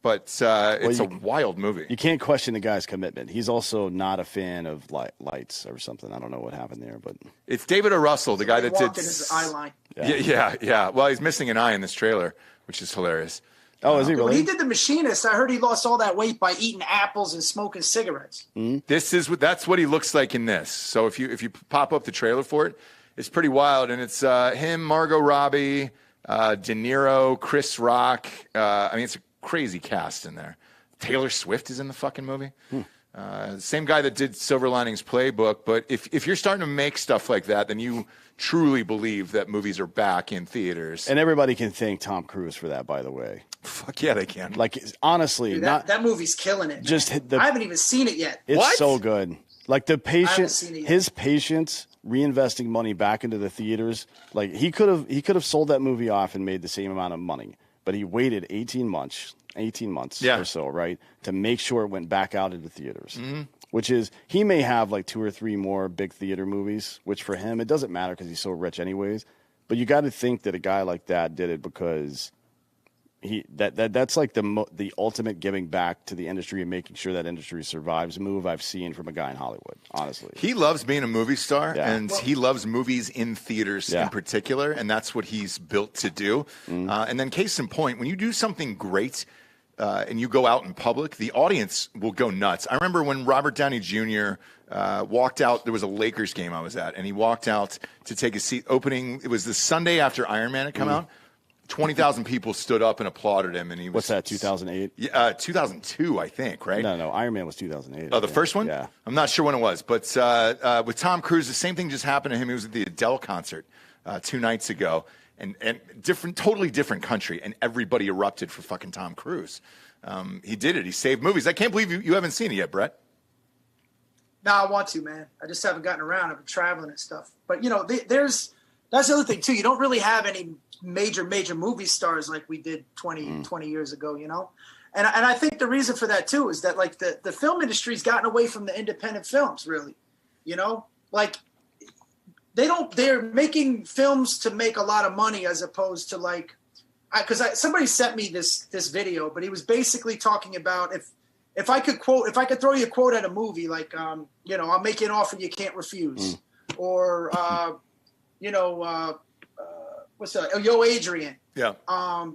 But it's a wild movie. You can't question the guy's commitment. He's also not a fan of lights or something. I don't know what happened there, but It's David O. Russell, the guy that Walked did. in his eye line. Yeah. Well, he's missing an eye in this trailer, which is hilarious. oh, is he When really? he did The Machinist, I heard he lost all that weight by eating apples and smoking cigarettes. That's what he looks like in this. So if you pop up the trailer for it, it's pretty wild, and it's him, Margot Robbie, De Niro, Chris Rock. It's a crazy cast in there. Taylor Swift is in the fucking movie. Same guy that did Silver Linings Playbook. But if you're starting to make stuff like that, then you truly believe that movies are back in theaters. And everybody can thank Tom Cruise for that, by the way. Fuck yeah, they can. Like, honestly, Dude, not that movie's killing it. just man. hit the- I haven't even seen it yet. it's What? so good. Like the patience, seen it yet. his patience reinvesting money back into the theaters. Like he could have sold that movie off and made the same amount of money, but he waited 18 months Yeah. or so, right, to make sure it went back out into theaters. Which is, he may have like 2 or 3 more big theater movies, which for him it doesn't matter because he's so rich anyways. But you got to think that a guy like that did it because that's like the ultimate giving back to the industry and making sure that industry survives move I've seen from a guy in Hollywood, honestly. He loves being a movie star, Yeah. and he loves movies in theaters Yeah. in particular, and that's what he's built to do. And then case in point, when you do something great and you go out in public, the audience will go nuts. I remember when Robert Downey Jr. Walked out, there was a Lakers game I was at, and he walked out to take a seat. It was the Sunday after Iron Man had come out. 20,000 people stood up and applauded him, and he was. What's that? 2008? 2002, I think. Right? No. Iron Man was 2008. Oh, the first one? Yeah. I'm not sure when it was, but with Tom Cruise, the same thing just happened to him. He was at the Adele concert 2 nights ago, and totally different country, and everybody erupted for fucking Tom Cruise. He did it. He saved movies. I can't believe you haven't seen it yet, Brett. No, I want to, man. I just haven't gotten around. I've been traveling and stuff. But, that's the other thing, too. You don't really have any major movie stars like we did 20 years ago, And I think the reason for that, too, is that, like, the film industry's gotten away from the independent films, really. Like, they're making films to make a lot of money as opposed to, like, because somebody sent me this video, but he was basically talking about if I could throw you a quote at a movie, like, I'll make you an offer you can't refuse, or, what's that? Yo, Adrian. Yeah.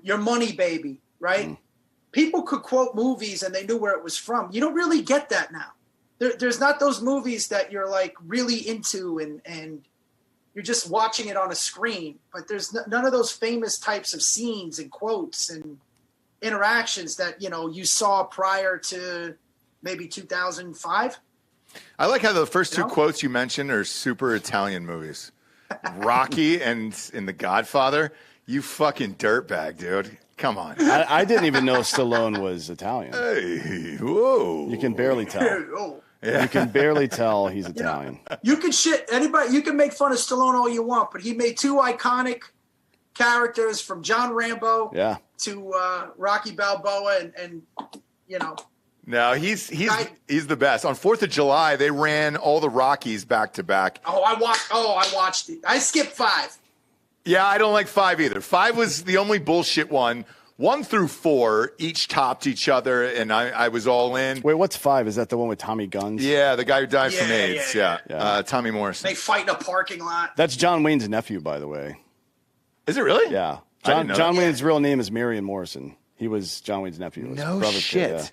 Your Money, Baby, right? People could quote movies and they knew where it was from. You don't really get that now. There's not those movies that you're like really into and you're just watching it on a screen, but there's none of those famous types of scenes and quotes and interactions that, you saw prior to maybe 2005. I like how the first two quotes you mentioned are super Italian movies. Rocky and in The Godfather. You fucking dirtbag, dude. Come on. I didn't even know Stallone was Italian. Hey, whoa. You can barely tell. Oh. Yeah. You can barely tell he's Italian. You can anybody. You can make fun of Stallone all you want, but he made 2 iconic characters from John Rambo to Rocky Balboa, and No, he's the best. On 4th of July, they ran all the Rockies back to back. I watched it. I skipped 5. Yeah, I don't like 5 either. 5 was the only bullshit one. 1 through 4 each topped each other, and I was all in. Wait, what's 5? Is that the one with Tommy Guns? Yeah, the guy who died from AIDS. Yeah. Tommy Morrison. They fight in a parking lot. That's John Wayne's nephew, by the way. Is it really? Yeah. John Wayne's real name is Marion Morrison. He was John Wayne's nephew. No shit.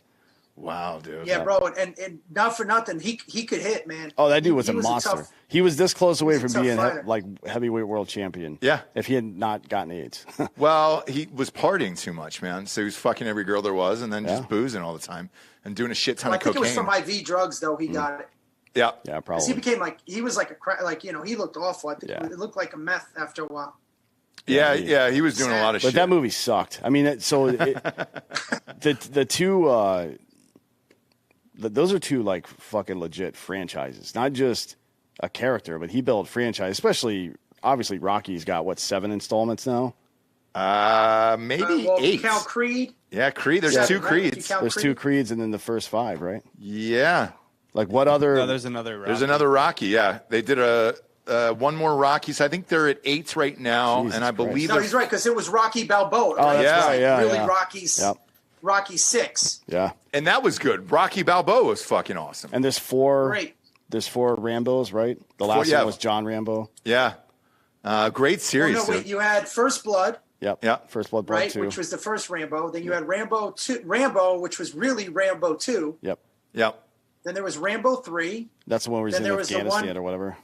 Wow, dude. Yeah, bro, and not for nothing, he could hit, man. Oh, that dude was a monster. He was this close away from being fighter. heavyweight world champion. Yeah. If he had not gotten AIDS. Well, he was partying too much, man. So he was fucking every girl there was, and then just boozing all the time and doing a shit ton of cocaine. I think it was from IV drugs, though. He got it. Yeah. Yeah, probably. He became he was like a crack, he looked awful. I think it looked like a meth after a while. Yeah, he was doing a lot of shit. But that movie sucked. I mean, the two. Those are 2 like fucking legit franchises, not just a character, but he built franchise. Especially, obviously, Rocky's got 7 installments now. Maybe 8. You count Creed. Yeah, Creed. There's 2 Creeds. There's 2 Creeds, and then the first 5, right? Yeah. Like what other? No, there's another Rocky. There's another Rocky. Yeah, they did one more Rocky. So I think they're at 8 right now, Jesus and I believe. No, he's right because it was Rocky Balboa. Oh, right? that's right. Yeah, really yeah. Rocky 6. Yeah. And that was good. Rocky Balboa was fucking awesome. And there's 4. Great. There's 4 Rambos, right? The last one was John Rambo. Yeah. Great series. No, wait. You had First Blood. Yep. Yeah. First Blood Part 2. Which was the first Rambo. Then you had Rambo, which was really Rambo 2. Yep. Yep. Then there was Rambo 3. That's the one where he's in there was the Afghanistan or whatever.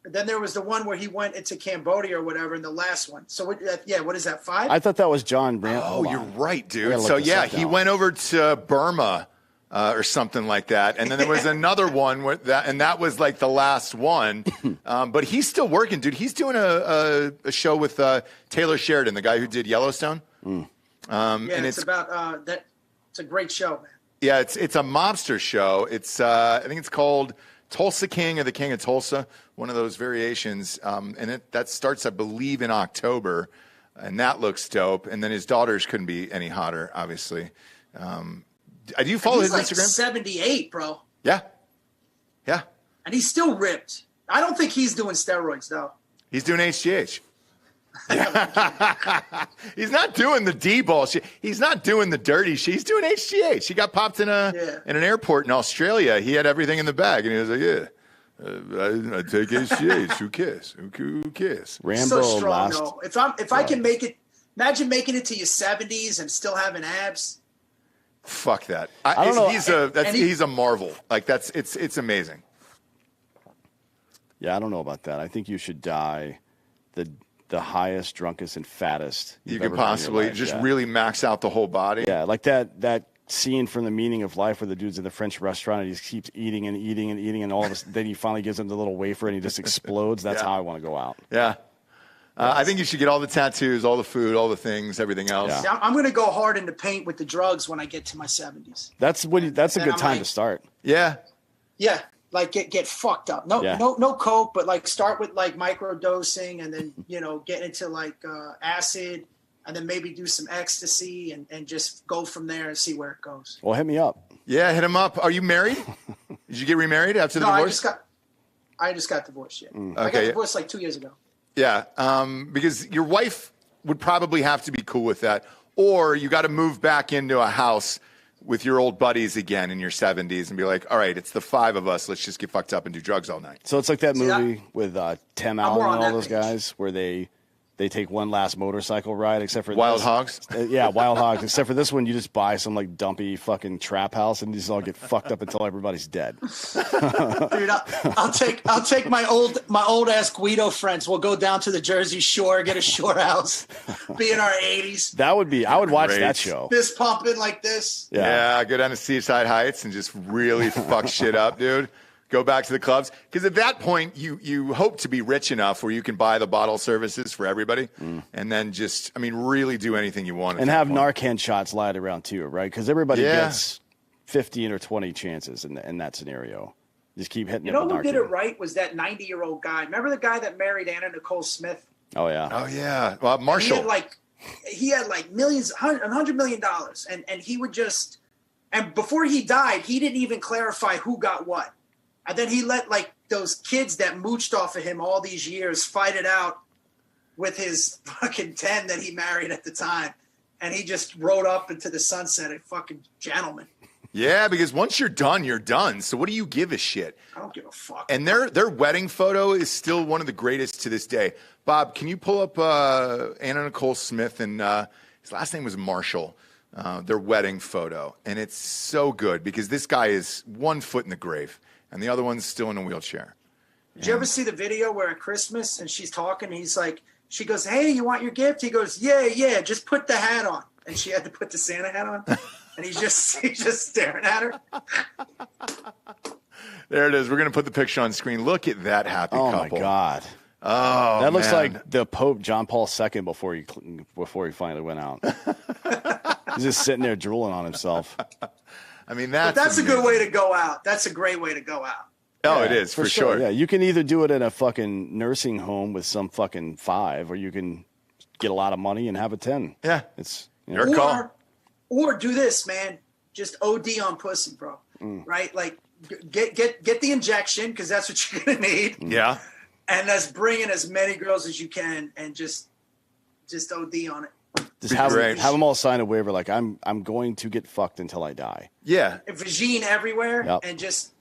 Then there was the one where he went into Cambodia or whatever in the last one. So, what is that, 5? I thought that was John Rambo. Oh, you're right, dude. So, he went over to Burma or something like that. And then there was another one, that was like the last one. But he's still working, dude. He's doing a show with Taylor Sheridan, the guy who did Yellowstone. And it's about that. It's a great show, man. Yeah, it's a mobster show. It's I think it's called Tulsa King or the King of Tulsa, one of those variations. And that starts, I believe, in October, and that looks dope. And then his daughters couldn't be any hotter, obviously. Do you follow his Instagram? 78, bro. Yeah. Yeah. And he's still ripped. I don't think he's doing steroids, though. He's doing HGH. He's not doing the D-ball shit. He's not doing the dirty shit. He's doing HGH. He got popped in an airport in Australia. He had everything in the bag, and he was like, I take HGH. Who cares? Who cares? Rambo so strong, last. though. If I can make it, imagine making it to your 70s and still having abs. Fuck that. I don't know. He's a marvel. Like it's amazing. Yeah, I don't know about that. I think you should die the highest, drunkest, and fattest you could possibly just really max out the whole body. Yeah, like that scene from The Meaning of Life where the dude's in the French restaurant and he just keeps eating and eating and eating, and all of a sudden then he finally gives him the little wafer and he just explodes. That's how I want to go out. Yeah. I think you should get all the tattoos, all the food, all the things, everything else. Yeah. I'm going to go hard in the paint with the drugs when I get to my 70s. That's a good time to start. Yeah. Yeah. Like get fucked up. No coke, but like start with like micro dosing and then, get into like acid and then maybe do some ecstasy and just go from there and see where it goes. Well, hit me up. Yeah, hit him up. Are you married? Did you get remarried after the divorce? I just got divorced, yeah. Okay. I got divorced like 2 years ago. Yeah, because your wife would probably have to be cool with that. Or you got to move back into a house with your old buddies again in your 70s and be like, all right, it's the five of us. Let's just get fucked up and do drugs all night. So it's like that movie with Tim Allen and all those guys where they take one last motorcycle ride, except for Wild Hogs? Yeah, Wild Hogs. Except for this one, you just buy some like dumpy fucking trap house and you just all get fucked up until everybody's dead. Dude, I'll take my old ass Guido friends. We'll go down to the Jersey Shore, get a shore house, be in our 80s. I would watch that show. Fist pumping like this. Yeah, go down to Seaside Heights and just really fuck shit up, dude. Go back to the clubs. Because at that point, you hope to be rich enough where you can buy the bottle services for everybody and then just, really do anything you want. And have Narcan shots lied around too, right? Because everybody gets 15 or 20 chances in that scenario. Just keep hitting it with Narcan. Who did it right was that 90-year-old guy. Remember the guy that married Anna Nicole Smith? Oh, yeah. Oh, yeah. Well, Marshall. He had millions, $100 million. And he would just, and before he died, he didn't even clarify who got what. And then he let those kids that mooched off of him all these years fight it out with his fucking 10 that he married at the time. And he just rode up into the sunset, a fucking gentleman. Yeah, because once you're done, you're done. So what do you give a shit? I don't give a fuck. And their wedding photo is still one of the greatest to this day. Bob, can you pull up Anna Nicole Smith and his last name was Marshall, their wedding photo. And it's so good because this guy is 1 foot in the grave and the other one's still in a wheelchair. Did you ever see the video where at Christmas and she's talking, he's like, she goes, "Hey, you want your gift?" He goes, yeah, just put the hat on. And she had to put the Santa hat on. And he's just staring at her. There it is. We're going to put the picture on screen. Look at that happy couple. Oh, my God. Oh, that looks like the Pope John Paul II before he finally went out. He's just sitting there drooling on himself. That's a good way to go out. That's a great way to go out. Oh, it is, for sure. Yeah, you can either do it in a fucking nursing home with some fucking 5, or you can get a lot of money and have a 10. Yeah. It's your call. Or do this, man. Just OD on pussy, bro. Right? Like, get the injection, because that's what you're going to need. Yeah. And let's bring in as many girls as you can and just OD on it. Just have them all sign a waiver like, I'm going to get fucked until I die. Yeah. And vagine everywhere and just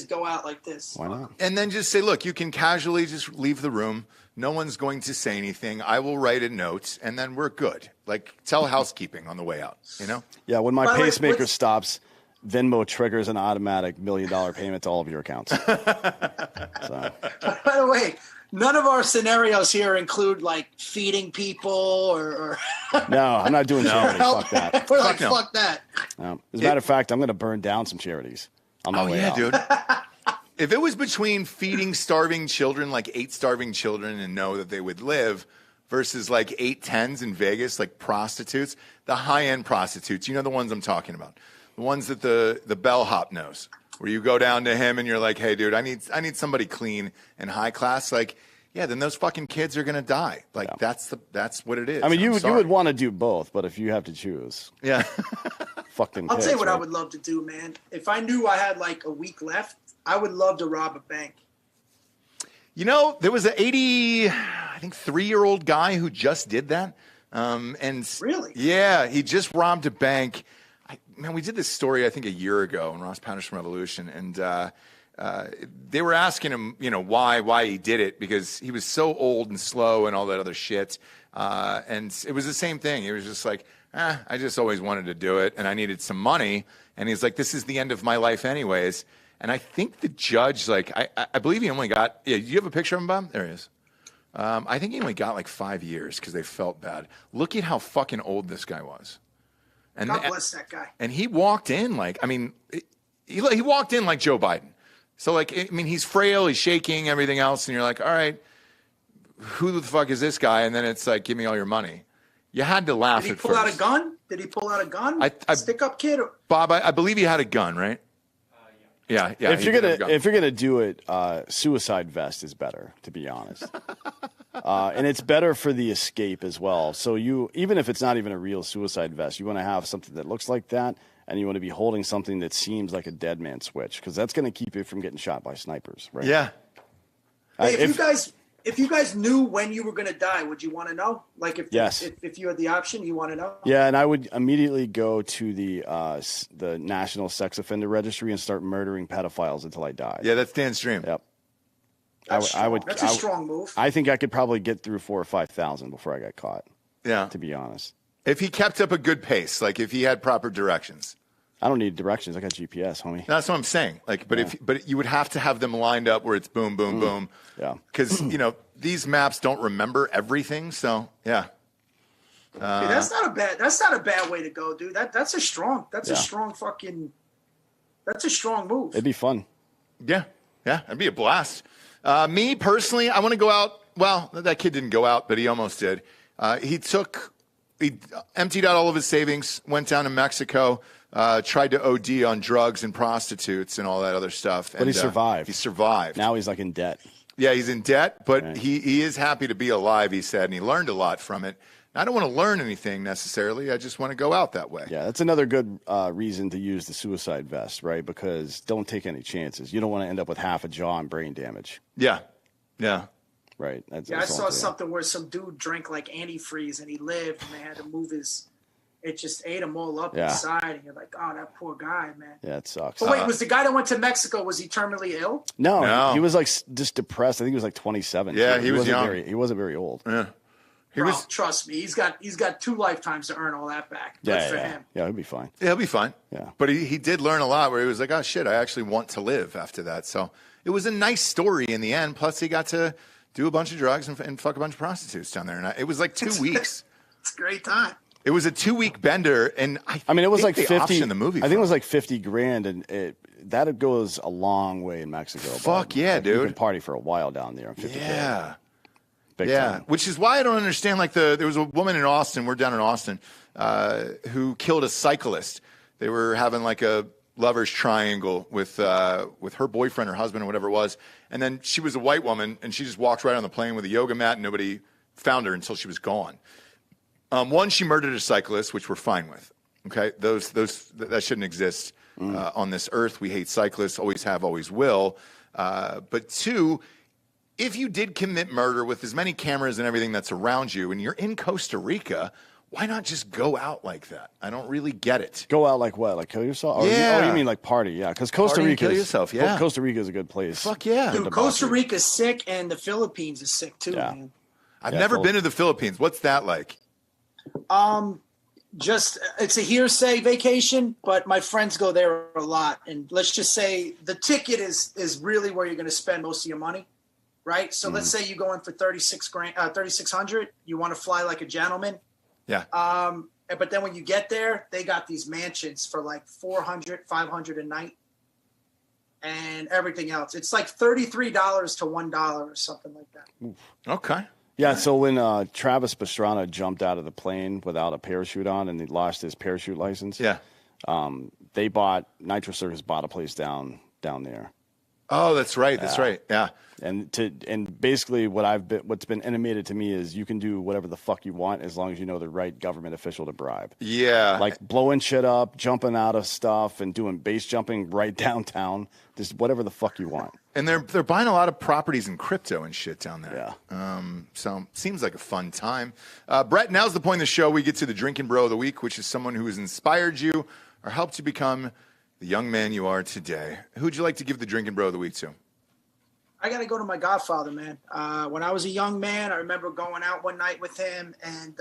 go out like this. Why not? And then just say, look, you can casually just leave the room. No one's going to say anything. I will write a note, and then we're good. Like, tell housekeeping on the way out, you know? Yeah, when my pacemaker stops, Venmo triggers an automatic $1 million payment to all of your accounts. So. By the way, none of our scenarios here include, feeding people or No, I'm not doing charity. Fuck that. We're fuck that. No. As a matter of fact, I'm going to burn down some charities on my way out. Dude. If it was between feeding starving children, 8 starving children, and know that they would live, versus 8 tens in Vegas, prostitutes, the high-end prostitutes, you know the ones I'm talking about, the ones that the bellhop knows, where you go down to him and you're like, hey, dude, I need somebody clean and high class. Then those fucking kids are gonna die. That's what it is. I mean, you would want to do both, but if you have to choose, yeah, fuck them. I'll tell you what I would love to do, man. If I knew I had a week left, I would love to rob a bank. You know, there was an 3-year-old guy who just did that. And really? Yeah, he just robbed a bank. We did this story, I think, a year ago on Ross Patterson Revolution. And they were asking him, why he did it, because he was so old and slow and all that other shit. And it was the same thing. He was just like, I just always wanted to do it, and I needed some money. And he's like, this is the end of my life anyways. And I think the judge, I believe he only got, do you have a picture of him, Bob? There he is. I think he only got like 5 years because they felt bad. Look at how fucking old this guy was. And God bless that guy. And he walked in like, I mean, he walked in like Joe Biden. So like, I mean, he's frail, he's shaking, everything else, and you're like, all right, who the fuck is this guy? And then it's like, give me all your money. You had to laugh at first. Did he pull out a gun? Did he pull out a gun? Stick up kid? Bob, I believe he had a gun, right? Yeah. If you're gonna do it, suicide vest is better, to be honest. And it's better for the escape as well. So even if it's not even a real suicide vest, you want to have something that looks like that, and you want to be holding something that seems like a dead man switch, because that's going to keep you from getting shot by snipers, right? Yeah. Hey, if you guys knew when you were going to die, would you want to know? Like if you had the option, you want to know? Yeah, and I would immediately go to the National Sex Offender Registry and start murdering pedophiles until I die. Yeah, that's Dan's dream. Yep. That's a strong move. I think I could probably get through 4,000 or 5,000 before I got caught. Yeah. To be honest. If he kept up a good pace, like if he had proper directions. I don't need directions. I got GPS, homie. That's what I'm saying. Like, but you would have to have them lined up where it's boom, boom, boom. Yeah. Because these maps don't remember everything. So yeah. That's not a bad way to go, dude. That's a strong move. It'd be fun. Yeah. It'd be a blast. Me personally, I want to go out. Well, that kid didn't go out, but he almost did. He emptied out all of his savings, went down to Mexico, tried to OD on drugs and prostitutes and all that other stuff. But he survived. He survived. Now he's like in debt. Yeah, he's in debt, but right. he is happy to be alive, he said, and he learned a lot from it. I don't want to learn anything necessarily. I just want to go out that way. Yeah, that's another good reason to use the suicide vest, right? Because don't take any chances. You don't want to end up with half a jaw and brain damage. Yeah. Right. I saw something where some dude drank like antifreeze and he lived, and they had to move it just ate him all up inside, and you're like, oh, that poor guy, man. Yeah, it sucks. But wait, was the guy that went to Mexico, was he terminally ill? No. He was like just depressed. I think he was like 27. Yeah, he was young. He wasn't very old. Yeah. Trust me, he's got 2 lifetimes to earn all that back. Good for him. Yeah, he'll be fine. Yeah, he'll be fine. Yeah. But he did learn a lot where he was like, oh, shit, I actually want to live after that. So it was a nice story in the end. Plus, he got to do a bunch of drugs and fuck a bunch of prostitutes down there. And it was like 2 weeks. It's a great time. It was a 2-week bender, and I mean, it was like 50 in the movie. I think it was like $50,000, and that goes a long way in Mexico. Fuck yeah, dude! You can party for a while down there on $50,000. Yeah, Big time. Which is why I don't understand. Like there was a woman in Austin. We're down in Austin, who killed a cyclist. They were having like a lovers triangle with her boyfriend or husband or whatever it was, and then she was a white woman, and she just walked right on the plane with a yoga mat, and nobody found her until she was gone. One, she murdered a cyclist, which we're fine with. Okay, that shouldn't exist on this earth. We hate cyclists, always have, always will. But 2, if you did commit murder with as many cameras and everything that's around you, and you're in Costa Rica, why not just go out like that? I don't really get it. Go out like what? Like kill yourself? Yeah. You mean like party? Yeah, because Costa Rica. Kill yourself. Yeah. Costa Rica is a good place. Fuck yeah. Dude, Costa Rica's sick, and the Philippines is sick too, man. I've never been to the Philippines. What's that like? It's a hearsay vacation, but my friends go there a lot, and let's just say the ticket is really where you're going to spend most of your money, right? So let's say you go in for $3,600. You want to fly like a gentleman, yeah. But then when you get there, they got these mansions for like $400, $500 a night, and everything else. It's like $33 to $1 or something like that. Okay. Yeah, so when Travis Pastrana jumped out of the plane without a parachute on and he lost his parachute license, Nitro Circus bought a place down there. Oh, that's right. That's right. Yeah. And basically what's been intimated to me is you can do whatever the fuck you want as long as you know the right government official to bribe. Yeah. Like blowing shit up, jumping out of stuff, and doing base jumping right downtown. Just whatever the fuck you want. And they're buying a lot of properties in crypto and shit down there. Yeah. So seems like a fun time. Bret, now's the point of the show. We get to the Drinkin' Bro of the Week, which is someone who has inspired you or helped you become the young man you are today. Who'd you like to give the Drinkin' Bro of the Week to? I got to go to my godfather, man. When I was a young man, I remember going out one night with him, and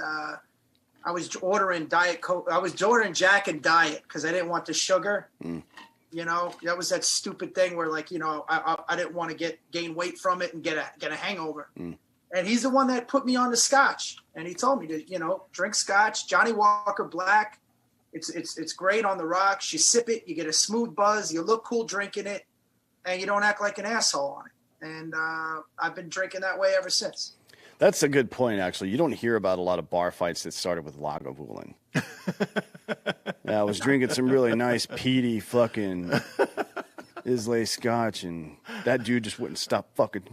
I was ordering Diet Coke. I was ordering Jack and Diet because I didn't want the sugar. You know, that was that stupid thing where, like, you know, I didn't want to gain weight from it and get a hangover. And And he's the one that put me on the scotch. And he told me to, drink scotch, Johnny Walker Black. It's great on the rocks. You sip it, you get a smooth buzz, you look cool drinking it, and you don't act like an asshole on it. And I've been drinking that way ever since. That's a good point, actually. You don't hear about a lot of bar fights that started with Lagavulin. I was drinking some really nice peaty fucking Islay scotch, and that dude just wouldn't stop fucking.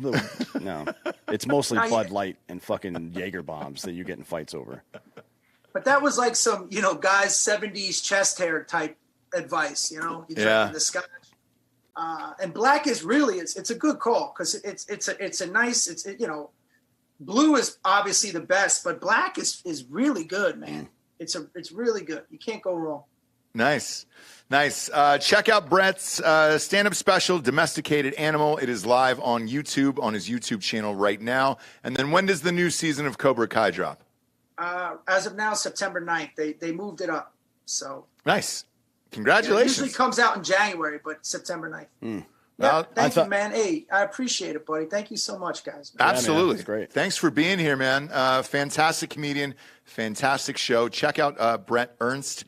No, it's mostly Bud Light and fucking Jaeger bombs that you get in fights over. But that was like some, guys 70s chest hair type advice. You drinking the scotch. And black is really it's a good call because it's a nice blue is obviously the best, but black is really good, man. It's really good. You can't go wrong. Nice. Check out Bret's stand-up special, Domesticated Animal. It is live on YouTube, on his YouTube channel right now. And then when does the new season of Cobra Kai drop? As of now, September 9th. They moved it up. So nice. Congratulations. It usually comes out in January, but September 9th. Well, thank you, man. Hey, I appreciate it, buddy. Thank you so much, guys. Man. Absolutely. Yeah, man, great. Thanks for being here, man. Fantastic comedian, fantastic show. Check out Bret Ernst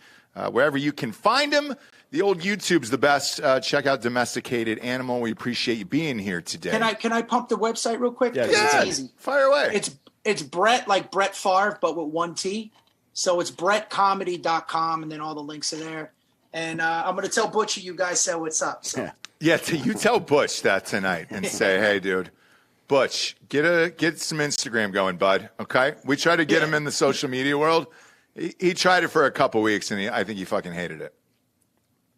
wherever you can find him. The old YouTube's the best. Check out Domesticated Animal. We appreciate you being here today. Can I pump the website real quick? Yeah, it's easy. Fire away. It's Bret, like Brett Favre, but with one T. So it's BretComedy.com, and then all the links are there. And I'm going to tell Butchie you guys said what's up. So. Yeah, you tell Butch that tonight and say, hey, dude, Butch, get some Instagram going, bud, okay? We tried to get him in the social media world. He tried it for a couple weeks, and I think he fucking hated it.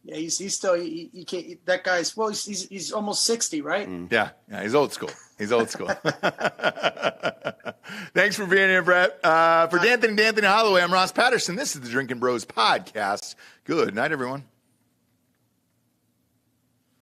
Yeah, he's still he can't. That guy's he's almost 60, right? Yeah, he's old school. He's old school. Thanks for being here, Bret. For D'Anthony Holloway, I'm Ross Patterson. This is the Drinkin' Bros podcast. Good night, everyone.